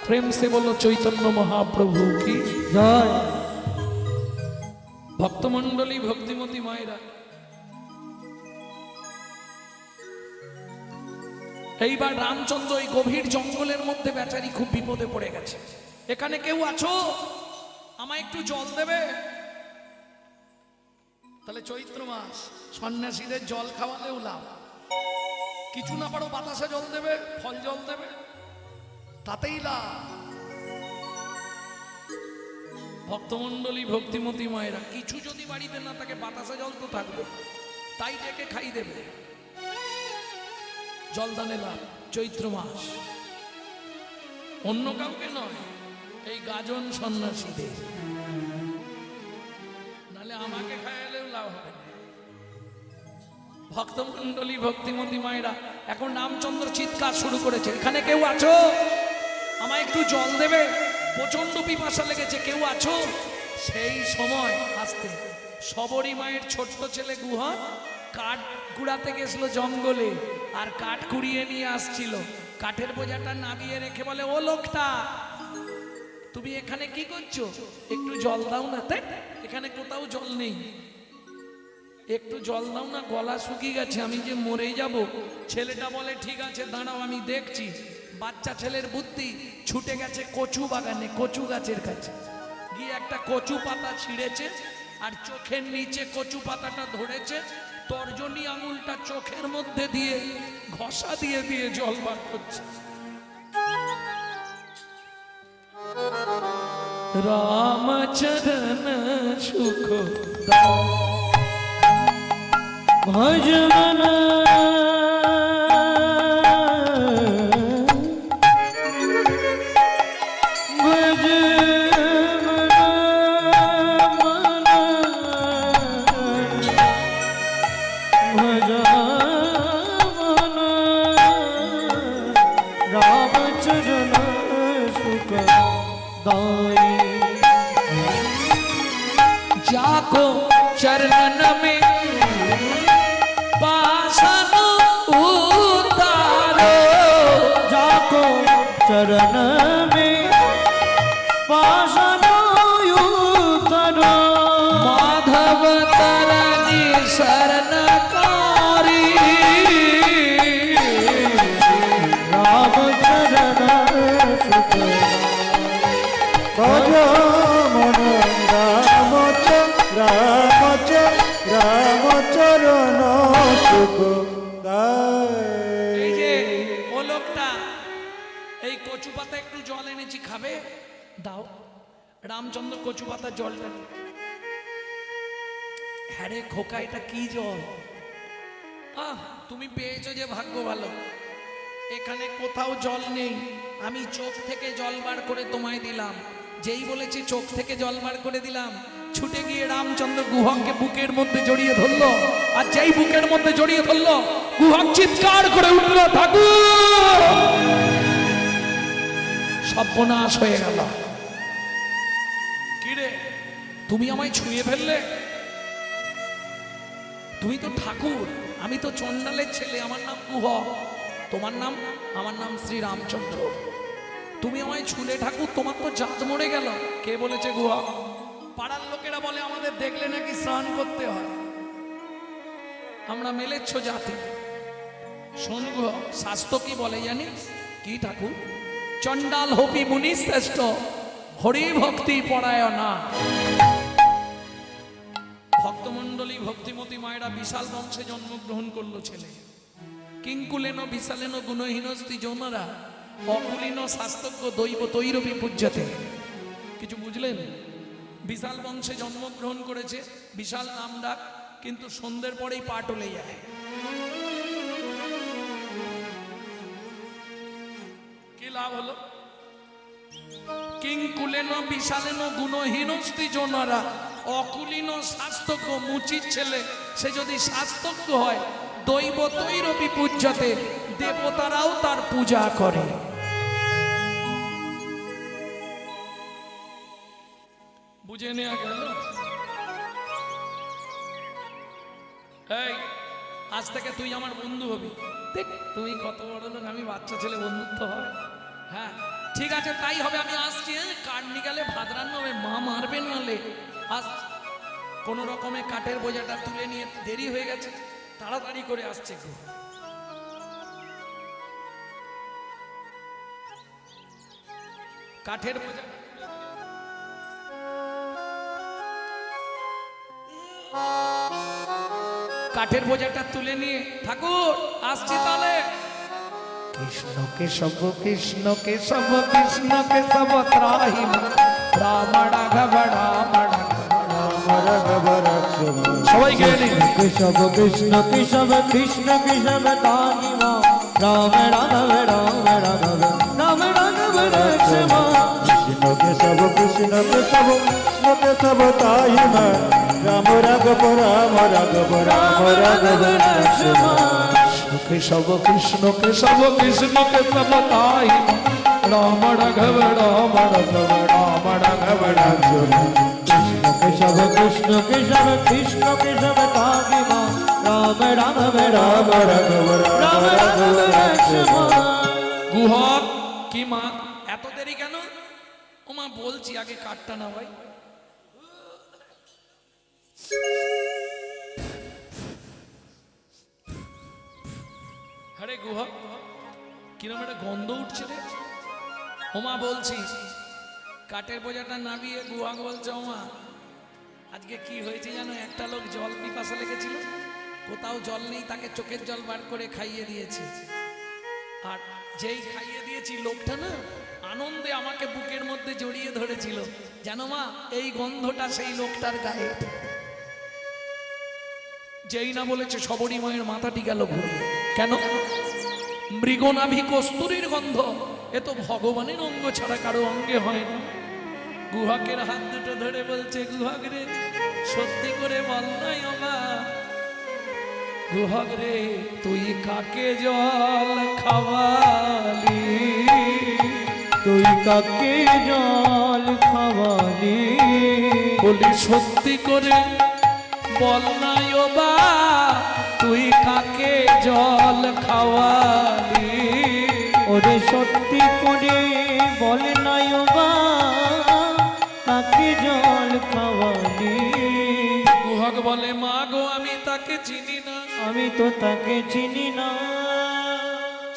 প্রেম সে বলো চৈতন্য মহাপ্রভু কি জয়। ভক্তমণ্ডলী, ভক্তিমতী মায়েরা, এইবার রামচন্দ্র এই গভীর জঙ্গলের মধ্যে বেচারি খুব বিপদে পড়ে গেছে। এখানে কেউ আছো? আমায় একটু জল দেবে? তাহলে চৈত্র মাস, সন্ন্যাসীদের জল খাওয়ালেও লাভ। কিছু না পারো বাতাসে জল দেবে, ফল জল দেবে, তাতেই লাভ। ভক্তমণ্ডলী, ভক্তিমতী মায়েরা, কিছু যদি বাড়িতে না থাকে, বাতাসে জল তো থাকবে, তাই ডেকে খাই দেবে। জলদানে লাভ। চৈত্র মাস, অন্য কাউকে নয়, এই গাজন সন্ন্যাসীদের, নালে আমাকে খাইলেও লাভ হবে না। ভক্তমণ্ডলী, ভক্তিমতী মায়েরা, এখন রামচন্দ্র চিৎকার শুরু করেছে, এখানে কেউ আছো? আমায় একটু জল দেবে, প্রচন্ড পিপাসা লেগেছে, কেউ আছো? সেই সময় আসতে সবরী মায়ের ছোট্ট ছেলে গুহা কাঠ কুড়াতে গেছিল জঙ্গলে, আর কাঠ কুড়িয়ে নিয়ে আসছিল। কাঠের বোঝাটা নামিয়ে রেখে বলে, ও লোকটা, তুমি এখানে কি করছো? একটু জল দাও না। এখানে কোথাও জল নেই। একটু জল দাও না, গলা শুকিয়ে গেছে, আমি যে মরেই যাব। ছেলেটা বলে ঠিক আছে দাঁড়াও আমি দেখছি। বাচ্চা ছেলের বুদ্ধি, ছুটে গেছে কচু বাগানে, কচু গাছের কাছে গিয়ে একটা কচু পাতা ছিঁড়েছে আর চোখের নিচে কচু পাতাটা ধরেছে, তর্জনী আঙুলটা চোখের মধ্যে দিয়ে ঘষা দিয়ে দিয়ে জল বার করছে। রামচরণ সুখ ভজমন রামচরণ সুখ দাই जाको चरण में पासन उतारो, जाको चरण में पाषाण उतारो, माधव तरनी शरणकारी, राम चरण सुख ভজ মন রামচরণ সুখ এই যে ও লোকটা এই কচু পাতা একটু জল এনেছি খাবে, দাও। রামচন্দ্র কচু পাতা জলটা, হ্যাঁ রে খোকা এটা কি জল? তুমি পেয়েছো যে ভাগ্য ভালো, এখানে কোথাও জল নেই, আমি চোখ থেকে জল বার করে তোমায় দিলাম। যেই বলেছি চোখ থেকে জল বার করে দিলাম, ছুটে গিয়ে রামচন্দ্র গুহককে বুকের মধ্যে জড়িয়ে ধরলো, আর যেই বুকের মধ্যে জড়িয়ে ধরলো গুহক চিৎকার করে উঠল, ঠাকুর! সর্বনাশ হয়ে গেল। কিরে তুমি আমায় ছুঁয়ে ফেললে? তুমি তো ঠাকুর, আমি তো চণ্ডালের ছেলে, আমার নাম গুহক, তোমার নাম? আমার নাম শ্রী রামচন্দ্র। তুমি আমায় ছুলে ঠাকুর, তোমার তো জাত মরে গেল। কে বলেছে গুহক? পাড়ার লোকেরা বলে আমাদের দেখলে নাকি স্নান করতে হয়, আমরা মেলেচ্ছ জাতি। শোন গুহক, শাস্ত্র কি বলে জানিস? কি ঠাকুর? চণ্ডাল হপি মুনি শ্রেষ্ঠ, হরি ভক্তি পরায়ণা। ভক্তমণ্ডলী ভক্তিমতী মায়েরা বিশাল বংশে জন্মগ্রহণ করলো ছেলে। কিঙ্কুলেন বিশালেন গুণহীনস্তি যৌনরা, অকুলীন শাস্তজ্ঞ দৈব তৈরবি পূজ্যতে। কিছু বুঝলেন? বিশাল বংশে জন্মগ্রহণ করেছে, বিশাল নাম ডাক, কিন্তু সন্ধ্যের পরেই পা টলে যায়। কি লাভ হলো? কিঙ্কুলেন বিশালেন গুণহীনস্তি যৌনরা, অকুলীন শাস্তজ্ঞ, মুচির ছেলে, সে যদি শাস্তজ্ঞ হয়, দৈব তৈরবি পূজ্যতে, দেবতারাও তার পূজা করে। বুঝে নেওয়া গেল? এই আজ থেকে তুই আমার বন্ধু হবি। দেখ তুই কত বড় লোক, আমি বাচ্চা ছেলে, বন্ধুত্ব হয়। হ্যাঁ ঠিক আছে তাই হবে, আমি আসছি। কাঠ নিকালে ভাত রান্না হবে, মা মারবে নালে। আজ কোন রকমে কাঠের বোঝাটা তুলে নিয়ে দেরি হয়ে গেছে, তাড়াতাড়ি করে আসছে। কাঠের বোঝা কাঠের বোঝাটা তুলে নিয়ে ঠাকুর আসছি তাহলে। কৃষ্ণ কেশব কৃষ্ণ কেশব কৃষ্ণ কেশব ত্রাহি রাম রাঘব রাম রাঘব রাঘব সবাই গেয়ে নিন। কেশব কৃষ্ণ কেশব কৃষ্ণ কেশব তাহি রাম রাঘব রাম রাঘব রাম রাঘব রাঘব। কৃষ্ণ কেশব কৃষ্ণ কেশব কৃষ্ণ কেশব তাহি রাম রাঘব রাম রাঘব রাম রাঘব রাঘব। কেশব কৃষ্ণ কেশব কৃষ্ণ কেশব তাই রাম রাঘব রাম রাঘব রাম রাঘব রাঘব। কেশব কৃষ্ণ কেশব কৃষ্ণ কেশব তাহি রাম রাঘব রাম রাঘব রাম রাঘব রাঘব। গুহক কি মা এত দেরি কেন? ও মা বলছি আগে কাটটা না ভাই। রে গুহা, কিরম একটা গন্ধ উঠছে রে। ওমা বলছি, কাঠের বোঝাটা নামিয়ে গুহা বলছে, ওমা আজকে কি হয়েছে জানো, একটা লোক জল পিপাসা লেগেছিল, কোথাও জল নেই, তাকে চোখের জল বার করে খাইয়ে দিয়েছে। আর যেই খাইয়ে দিয়েছি লোকটা না আনন্দে আমাকে বুকের মধ্যে জড়িয়ে ধরেছিল, জানো মা এই গন্ধটা সেই লোকটার গায়ে। যেই না বলেছে সবরী মায়ের মাথাটি গেল ঘুরে। কেন? মৃগনাভি কস্তুরীর গন্ধ, এ তো ভগবানের অঙ্গ ছাড়া কারো অঙ্গে হয় না। গুহাকের হাত দুটো ধরে বলছে, গুহাক রে সত্যি করে বল নাই ওমা, গুহাক রে তুই কাকে জল খাওয়ালি, তুই কাকে জল খাওয়ালি, বলি সত্যি করে বল নাই ওবা, তুই কাকে জল খাওয়ালি। ওরে সত্যি করে বল নাই ওবা, কাকে জল খাওয়ালি। গুহক বলে, মা গো আমি তাকে চিনি না, আমি তো তাকে চিনি না।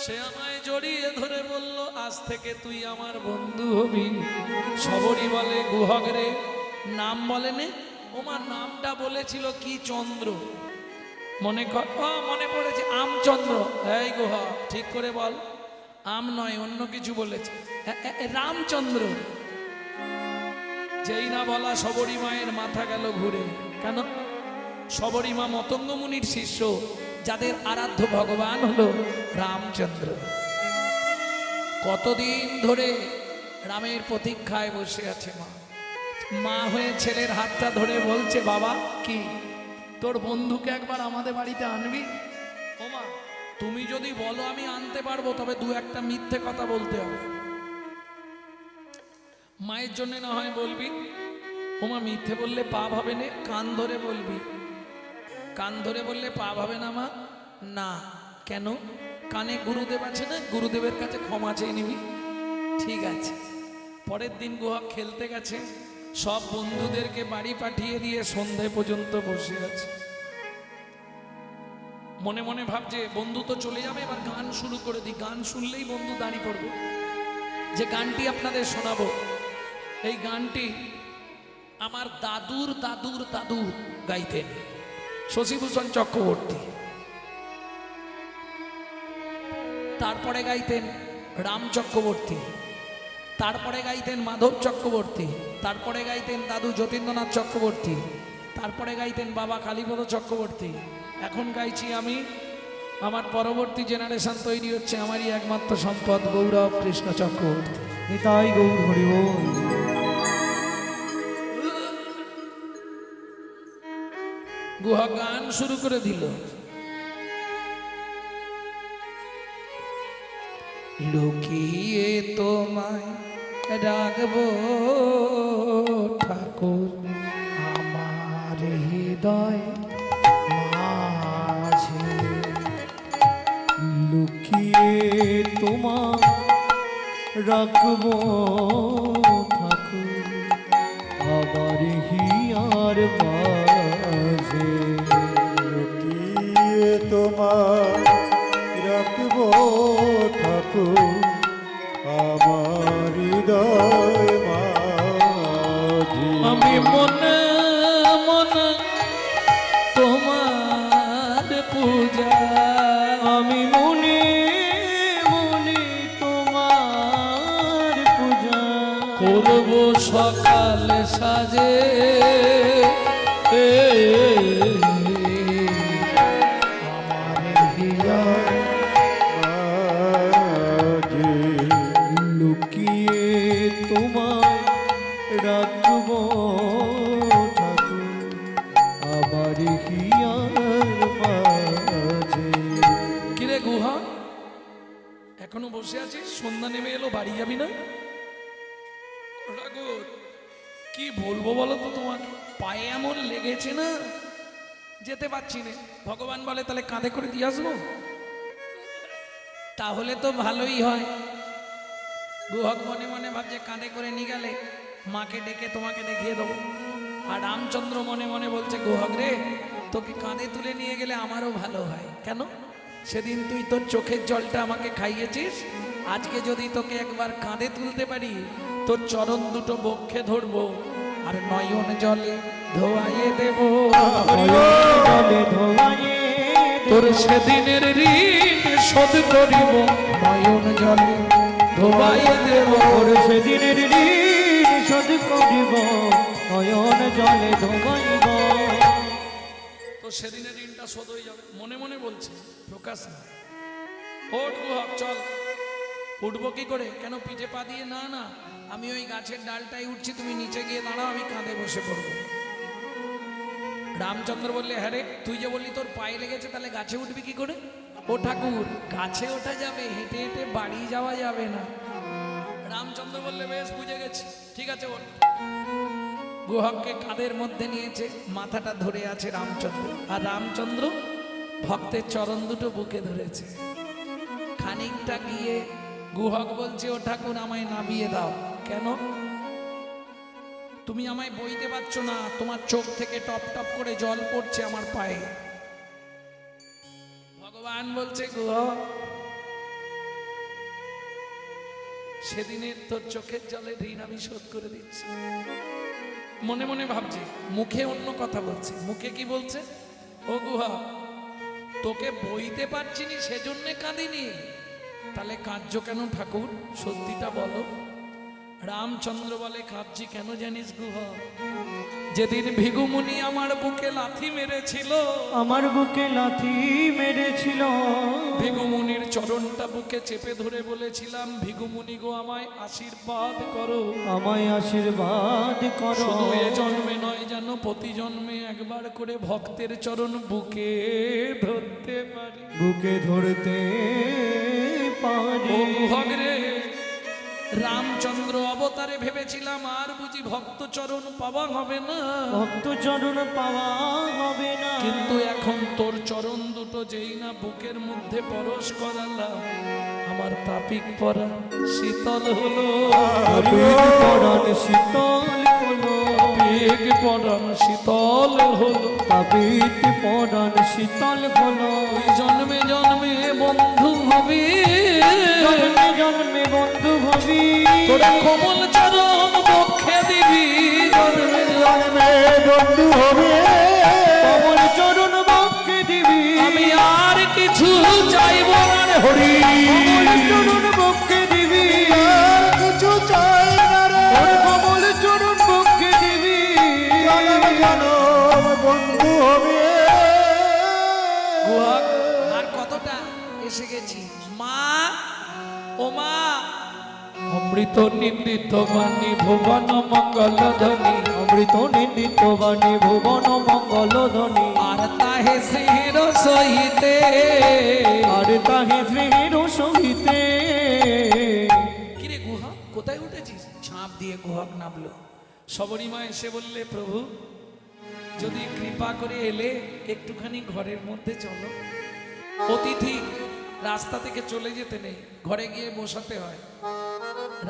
সে আমায় জড়িয়ে ধরে বলল, আজ থেকে তুই আমার বন্ধু হবি। সবরী বলে, গুহক রে নাম বলেনে? ওমার নামটা বলেছিল কি চন্দ্র, মনে কর, মনে পড়েছে আমচন্দ্র। এই গুহা ঠিক করে বল, আম নয় অন্য কিছু বলেছে, রামচন্দ্র। যেই না বলা সবরী মায়ের মাথা গেল ঘুরে। কেন? সবরী মা মতঙ্গ মুনির শিষ্য, যাদের আরাধ্য ভগবান হলো রামচন্দ্র। কতদিন ধরে রামের প্রতীক্ষায় বসে আছে মা। মা হয়ে ছেলের হাতটা ধরে বলছে, বাবা কি তোর বন্ধুকে একবার আমাদের বাড়িতে আনবি? ও মা তুমি যদি বলো আমি আনতে পারবো, তবে দু একটা মিথ্যে কথা বলতে হবে। মায়ের জন্য না হয় বলবি। ওমা মিথ্যে বললে পাপ হবে না, কান ধরে বলবি। কান ধরে বললে পাপ হবে না মা? না। কেন? কানে গুরুদেব আছে না, গুরুদেবের কাছে ক্ষমা চেয়ে নিবি। ঠিক আছে। পরের দিন গুহা খেলতে গেছে, সব বন্ধুদেরকে বাড়ি পাঠিয়ে দিয়ে সন্ধ্যে পর্যন্ত বসে আছে। মনে মনে ভাবছে বন্ধু তো চলে যাবে, এবার গান শুরু করে দিই। গান শুনলেই বন্ধু দাঁড়িয়ে পড়বে। যে গানটি আপনাদের শোনাবো, এই গানটি আমার দাদুর দাদুর দাদু গাইতেন, শশীভূষণ চক্রবর্তী। তারপরে গাইতেন রাম চক্রবর্তী, তারপরে গাইতেন মাধব চক্রবর্তী, তারপরে গাইতেন দাদু যতীন্দ্রনাথ চক্রবর্তী, তারপরে গাইতেন বাবা কালীপদ চক্রবর্তী। এখন গাইছি আমি। আমার পরবর্তী জেনারেশন তৈরি হচ্ছে, আমারই একমাত্র সম্পদ গৌরব কৃষ্ণ চক্রবর্তী। নিতাই গৌর হরি বল। গুহা গান শুরু করে দিল। লুকিয়ে তোমায় রাখবো ঠাকুর আমার হৃদয় মাঝে, লুকিয়ে তোমার রাখবো ঠাকুর আমার হিয়ার মাঝে, লুকিয়ে তোমার রাখবো ঠাকুর আমার হৃদয় মাঝে। আমি মনে মনে তোমার পূজা, আমি মনে মনে তোমার পূজা করব সকাল সাজে। আমার হৃদয় মাঝে লুকিয়ে তোমায় রাখবো ঠাকুর আমার হিয়ার মাঝে। কিরে গুহা এখনো বসে আছিস? সন্ধ্যা নেমে এলো, বাড়ি যাবি না? ঠাকুর কি বলবো বলো তো, তোমাকে পায়ে এমন লেগেছে না, যেতে পারছি না। ভগবান বলে তাহলে কাঁধে করে দিয়ে আসবো, তাহলে তো ভালোই হয়। গুহক মনে মনে ভাবছে কাঁধে করে নিয়ে গেলে মাকে ডেকে তোমাকে দেখিয়ে দেবো। আর রামচন্দ্র মনে মনে বলছে, গুহক রে তোকে কাঁধে তুলে নিয়ে গেলে আমারও ভালো হয়। কেন? সেদিন তুই তোর চোখের জলটা আমাকে খাইয়েছিস, আজকে যদি তোকে একবার কাঁধে তুলতে পারি, তোর চরণ দুটো বক্ষে ধরবো আর নয়ন জলে ধোয়াইয়ে দেব। জলে ধোয়ায়ে তোর সেদিনের ঋণ শোধ করিব, নয়ন জলে ধোয়াইয়ে দেব। ওর সেদিনের ঋণ শোধ করিব, নয়ন জলে ধোয়াইব। তো সেদিনের ঋণটা শোধ হয়ে যাবে, মনে মনে বলছে, প্রকাশ না। ওঠ গুহক, চল। উঠবো কি করে? কেন পিঠে পা দিয়ে? না না, আমি ওই গাছের ডালটাই উঠছি, তুমি নিচে গিয়ে দাঁড়াও, আমি কাঁধে বসে পড়বো। রামচন্দ্র বললে, হ্যাঁ রে, তুই যে বললি তোর পায়ে লেগেছে, তাহলে গাছে উঠবি কি করে? ও ঠাকুর, গাছে ওঠা যাবে, হেঁটে হেঁটে বাড়ি যাওয়া যাবে না। রামচন্দ্র বললে, বেশ বুঝে গেছি, ঠিক আছে ওঠ। গুহককে কাঁধের মধ্যে নিয়েছে, মাথাটা ধরে আছে রামচন্দ্র, আর রামচন্দ্র ভক্তের চরণ দুটো বুকে ধরেছে। খানিকটা গিয়ে গুহক বলছে, ও ঠাকুর আমায় নামিয়ে দাও। কেন? তুমি আমায় বইতে পারছো না, তোমার চোখ থেকে টপ টপ করে জল পড়ছে আমার পায়ে। ভগবান বলছে, গুহক, সেদিনের তোর চোখের জলের ঋণ আমি শোধ করে দিচ্ছি। মনে মনে ভাবছি, মুখে অন্য কথা বলছে। মুখে কি বলছে? ও গুহা, তোকে বইতে পারছিনি সেজন্যে কাঁদিনি, তাহলে কাঁদছো কেন ঠাকুর? সত্যিটা বলো। রামচন্দ্র বলে, কাঁদছি কেন জানিস গুহা? যেদিন ভিগুমুনি আমার বুকে লাথি মেরেছিল, আমার বুকে লাথি মেরেছিল, ভিগুমুনির চরণটা বুকে চেপে ধরে বলেছিলাম, ভিগুমুনি গো আমায় আশীর্বাদ করো, আমায় আশীর্বাদ করো। শুধু এ জন্মে নয়, যেন প্রতি জন্মে একবার করে ভক্তের চরণ বুকে ধরতে পারি। বুকে ধরতে পারি। ও গুহক রে, রামচন্দ্র অবতারে ভেবেছিলাম আর বুঝি ভক্ত চরণ পাওয়া হবে না, ভক্ত চরণ পাওয়া হবে না। কিন্তু এখন তোর চরণ দুটো যেই না বুকের মধ্যে পরশ করালাম, আমার তাপিক পরা শীতল হলো। তাপিক পরাণ শীতল হলো, তাপিক পরাণ শীতল হলো, তাপিক পরাণ শীতল হলো। তুই জন্মে জন্মে বন্ধু হবি, জন্মে জন্মে বন্ধু হবি। তোর কোমল চরণ বক্ষে দিবি, জন্মে জন্মে বন্ধু হবে। কমল চরণ বক্ষে দিবি। আমি আর কিছু চাইব না রে হরি। কমল চরণ বক্ষে দিবি। আর কিছু চাই না রে। তোর কমল চরণ বক্ষে দিবি। জনম জনম বন্ধু হবে। গুহক, আর কতটা এসে গেছি। মা, ও মা, অমৃত নিন্দিত বাণী ভুবন মঙ্গল ধ্বনি, অমৃত নিন্দিত বাণী ভুবন মঙ্গল ধ্বনি। আর তাহে সিংহের সহিতে, আর তাহে শ্রীর সহিতে। কিরে গুহা, কোথায় উঠেছিস? ঝাঁপ দিয়ে গুহক নামলো। সবরীমা এসে বললে, প্রভু যদি কৃপা করে এলে একটুখানি ঘরের মধ্যে চলো। অতিথি রাস্তা থেকে চলে যেতে নেই, ঘরে গিয়ে বসাতে হয়।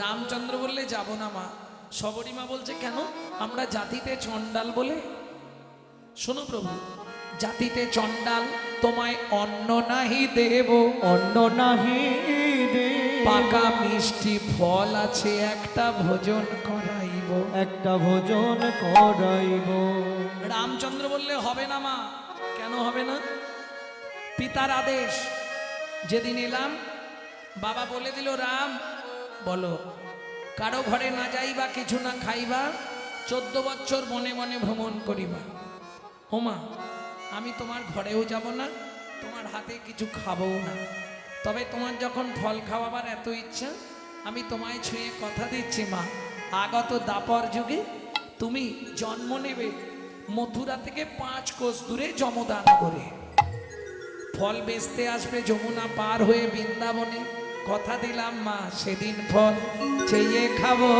রামচন্দ্র বললে, যাব না মা। সবরীমা বলছে, কেন? আমরা জাতিতে চণ্ডাল বলে। শোনো প্রভু, জাতিতে চণ্ডাল, তোমায় অন্ন নাহি দেব, অন্ন নাহি দে। পাকা মিষ্টি ফল আছে একটা ভোজন করাইব। একটা ভোজন করাইব। রামচন্দ্র বললে, হবে না মা। কেন হবে না? পিতার আদেশ। যেদিন এলাম বাবা বলে দিল, রাম বলো, কারো ঘরে না যাইবা, কিছু না খাইবা, 14 বছর মনে মনে ভ্রমণ করিবা। ওমা, আমি তোমার ঘরেও যাব না, তোমার হাতে কিছু খাবও না। তবে তোমার যখন ফল খাওয়াবার এত ইচ্ছা, আমি তোমায় ছুঁয়ে কথা দিচ্ছি মা, আগত দাপর যুগে তুমি জন্ম নেবে মথুরা থেকে 5 কোষ দূরে যমদান করে। ফল বেচতে আসবে যমুনা পার হয়ে বৃন্দাবনে। কথা দিলাম মা, সেদিন ফল চেয়ে খাবো,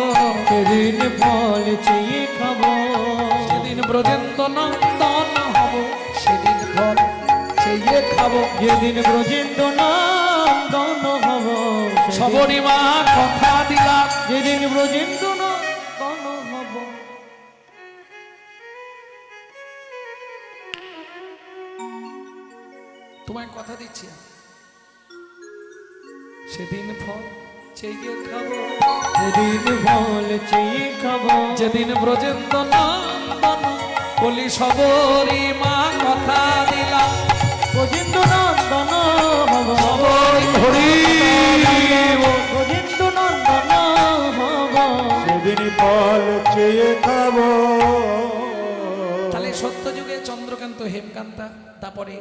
সেদিন ফল চেয়ে খাবো। সেদিন ব্রজেন্দ্র নন্দন হব, সেদিন ফল চেয়ে খাবো। যেদিন ব্রজেন্দ্র নন্দন হব, সবরীমা কথা দিলাম, যেদিন ব্রজেন্দ্র নন্দন হব। তোমায় কথা দিচ্ছি সেদিন ফল চেয়ে খাবো, সেদিন ফল চেয়ে খাবো, যেদিন ব্রজেন্দ্র নন্দন বলি সবরি মা কথা দিলাম, গোবিন্দ নন্দন হব, সবরি হরি বল। গোবিন্দ নন্দন হব। সেদিন ফল চেয়ে খাবো। তাহলে সত্যযুগে চন্দ্রকান্ত হেমকান্তা, তারপরে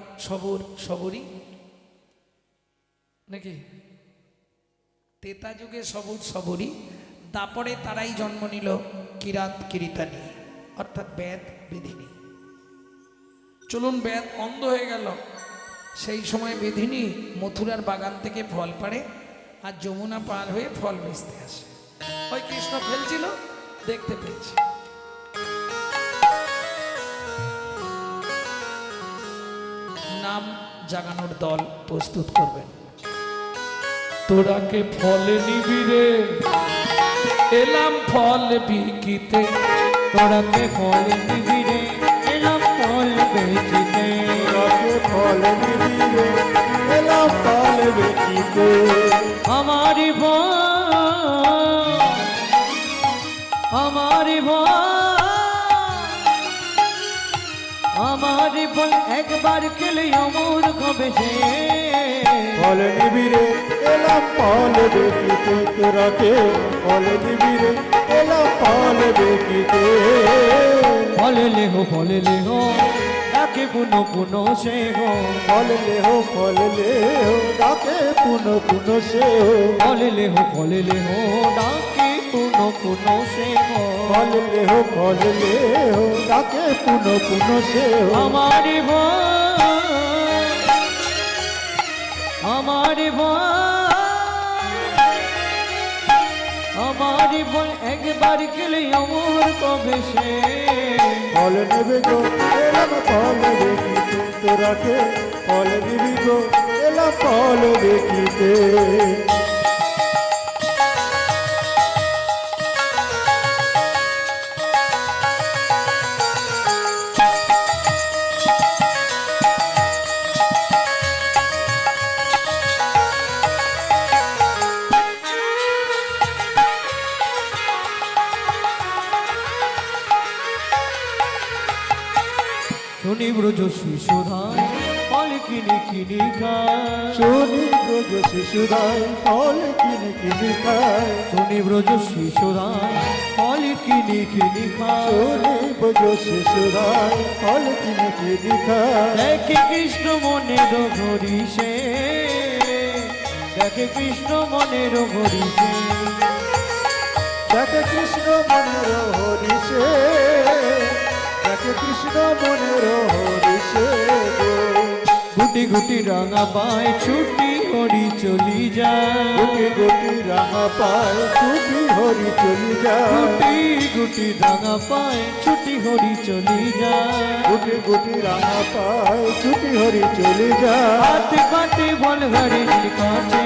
সবরি নাকি তেতা যুগে সবরি, তারপরে তারাই জন্ম নিল কিরাত কিরিতানি, অর্থাৎ বেদ বেদিনী। চলুন, বেদ অন্ধ হয়ে গেল, সেই সময় বেদিনী মথুরার বাগান থেকে ফল পাড়ে আর যমুনা পার হয়ে ফল বেচতে আসে। ওই কৃষ্ণ ফেলছিল, দেখতে পেয়েছি। নাম জাগানোর দল প্রস্তুত করবেন। তোরাকে ফল নিবিরে এলাম ফল বিকিতে, তোরাকে ফল নিবিড়ে এলাম ফল বেচিতে, তোরাকে ফল নিবিড়ে এলাম ফল বেচিতে। আমারি ভয়, আমারি ভয়, আমারি ফল একবার খেলে অমর কবে সে। ফল নিবিড়ে এলাম ফল বেচিতে, তোরাকে ফল নিবিড়ে এলাম ফল বেচিতে। ফল লেহ ডাকে পুনো পুনো সে গো, ফল লেহ ডাকে পুন পুন সে হো। ফল লেহ ডাকে পুনো পুনো সে গো। ফল লেহ ডাকে পুন পুন সে হো। আমারি ভয়, আমারি ভয়, আমারি ভয় একবার গেলে অমর কবে সে। ফল নেবে গো এলাম ফল দেখিতে, তোরাকে ফল দিবি গো এলাম ফল দেখিতে। শুনি ব্রজ শিশুধায় ফল কিনি কিনি খায়, শুনি ব্রজ শিশুদাই ফল কিনে কিনে খায়। শুনি ব্রজ শিশুধায় ফল কিনি কিনি খায়। শুনি ব্রজ শিশুদাই ফল কিনে কিনে খায়। দেখে কৃষ্ণ মনের ঘড়ি সে, দেখে কৃষ্ণ মনের ঘড়ি সে। দেখে কৃষ্ণ মনের হরিষে, দেখে কৃষ্ণ মনের হরিষে গো। গুটি গুটি রাঙা পায় ছুটি হরি চলি যায়, গুটি গুটি রাঙা পায় ছুটি হরি চলি যায়। গুটি গুটি রাঙা পায় ছুটি হরি চলি যায়। গুটি গুটি রাঙা পায় ছুটি হরি চলি যায়। হাত পাতে বল ঘড়ির কাছে,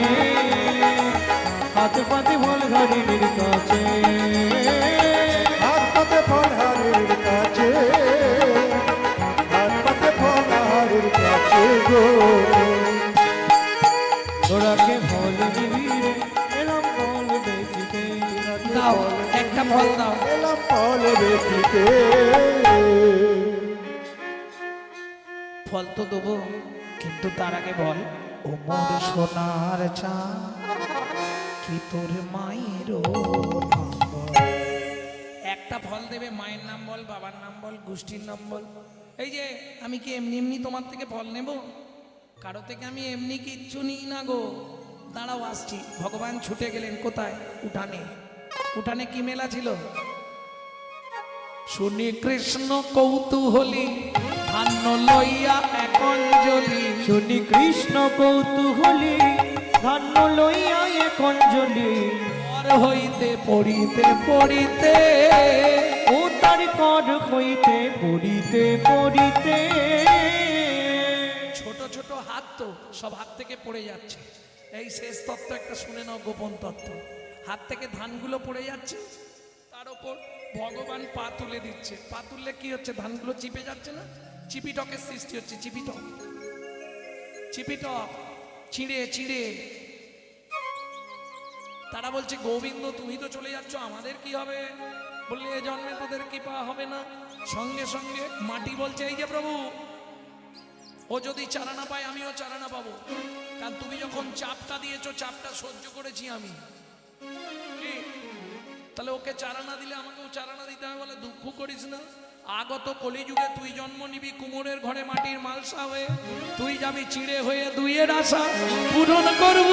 হাত পাতে বল ঘড়ির কাছে। হাত পাতে ফল হারির কাছে, হাত পাতে ফল হারির কাছে গো। তোরাকে ফল নিবিড়ে এলাম ফল বেচিতে, দাও একটা ফল দাও। এলাম ফল দেখিতে। ফল তো দেবো, কিন্তু তার আগে বল, ও মোর সোনার চা কি তোর মায়ের একটা ফল দেবে, মায়ের নাম বল, বাবার নাম বল, গোষ্ঠীর নাম বল। এই যে আমি কি এমনি এমনি তোমার থেকে ফল নেব? কারো থেকে আমি এমনি কিচ্ছু নিই না গো। দাঁড়াও আসছি। ভগবান ছুটে গেলেন কোথায়? উঠানে। উঠানে কি মেলা ছিল? শুনি কৃষ্ণ কৌতূহলী ধান্য লইয়া এক অঞ্জলি, শুনি কৃষ্ণ কৌতূহলী ধান্য লইয়া এক অঞ্জলি। পর হইতে পড়িতে পড়িতে, ও তার কর হইতে পড়িতে পড়িতে। ছোট ছোট হাত তো সব হাত থেকে পড়ে যাচ্ছে। এই শেষ তত্ত্ব একটা শুনে নাও, গোপন তত্ত্ব। হাত থেকে ধানগুলো পড়ে যাচ্ছে, তার উপর ভগবান পা তুলে দিচ্ছে। পা তুললে কি হচ্ছে? ধানগুলো চিপে যাচ্ছে না? চিপিটকের সৃষ্টি হচ্ছে। চিপিটক চিপিটক চিড়ে চিড়ে তারা বলছে গোবিন্দ তুমি তো চলে যাচ্ছ, আমাদের কি হবে? বললে এ জন্মে তোদের কৃপা হবে না। সঙ্গে সঙ্গে মাটি বলছে এই যে প্রভু, ও যদি চারা না পায় আমিও চারা না পাবো, কারণ তুমি যখন চাপটা দিয়েছো চাপটা সহ্য করেছি আমি। কি তাহলে ওকে চারা না দিলে আমাকেও চারা না দিতে হবে? বলে দুঃখ করিস না, আগত কলিযুগে তুই জন্ম নিবি কুমোরের ঘরে মাটির মালসা হয়ে, তুই যাবি চিড়ে হয়ে, দুইয়ের আশা পূরণ করব,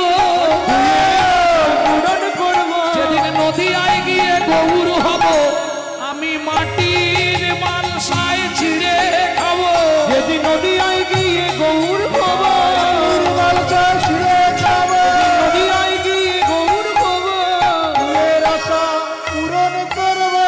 পূরণ করব। যেদিন নদীয়ায় গিয়ে গৌর হব, আমি মাটির মালসায় চিড়ে খাবো। যদি নদীয়ায় গিয়ে গৌর হব, মালসা ছিঁড়ে খাবো, নদীয়ায় গিয়ে গৌর হব। দুয়ের আশা পূরণ করবো।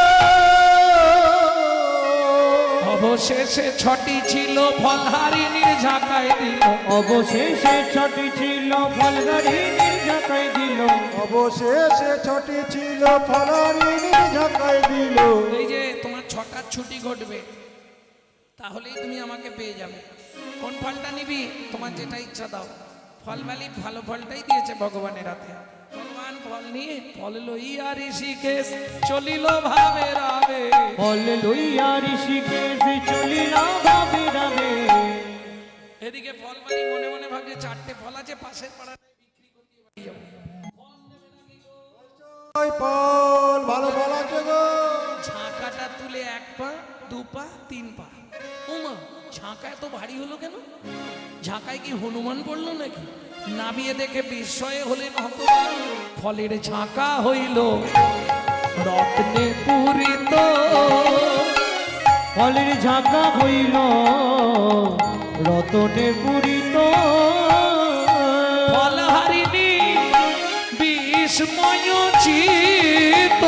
অবশেষে ছটি ছিল ফলহারিণীর ঝাঁকায় দিল, অবশেষে ছটি ছিল ফলগাড়িনীর ঝাঁকাই দিল। অবশেষে ছটি ছিল ফলারিনী ঝাঁকাই দিল। এই যে তোমার ছটার ছুটি ঘটবে, তাহলেই তুমি আমাকে পেয়ে যাবে। কোন ফলটা নিবি? তোমার যেটা ইচ্ছা দাও। ফল বালি ভালো ফলটাই দিয়েছে ভগবানের হাতে। ভগবান ফল নিয়ে ফল লইয়া ঋষিকেশ চলিল ভাবে রাবে। ফল লইয়া ঋষিকেশ চলিল ভাবে রাবে। এদিকে ফল বালি মনে মনে ভাবে চারটে ফল আছে পাশের পাড়ায় বিক্রি করে দিয়ে বাড়ি যাবো। ওই ফল ভালো ফল আছে গো। ঝাঁকাটা তুলে 1 পা 2 পা 3 পা। ওমা, ঝাঁকা এত ভারী হলো কেন? ঝাঁকায় কি হনুমান পড়লো নাকি? নামিয়ে দেখে বিস্ময়ে হলেন হতবাক, ফলের ঝাঁকা হইল রত্নে পূরিত। ফলের ঝাঁকা হইল রতনে পূরিত। ফলহারিণী বিস্ময় চিত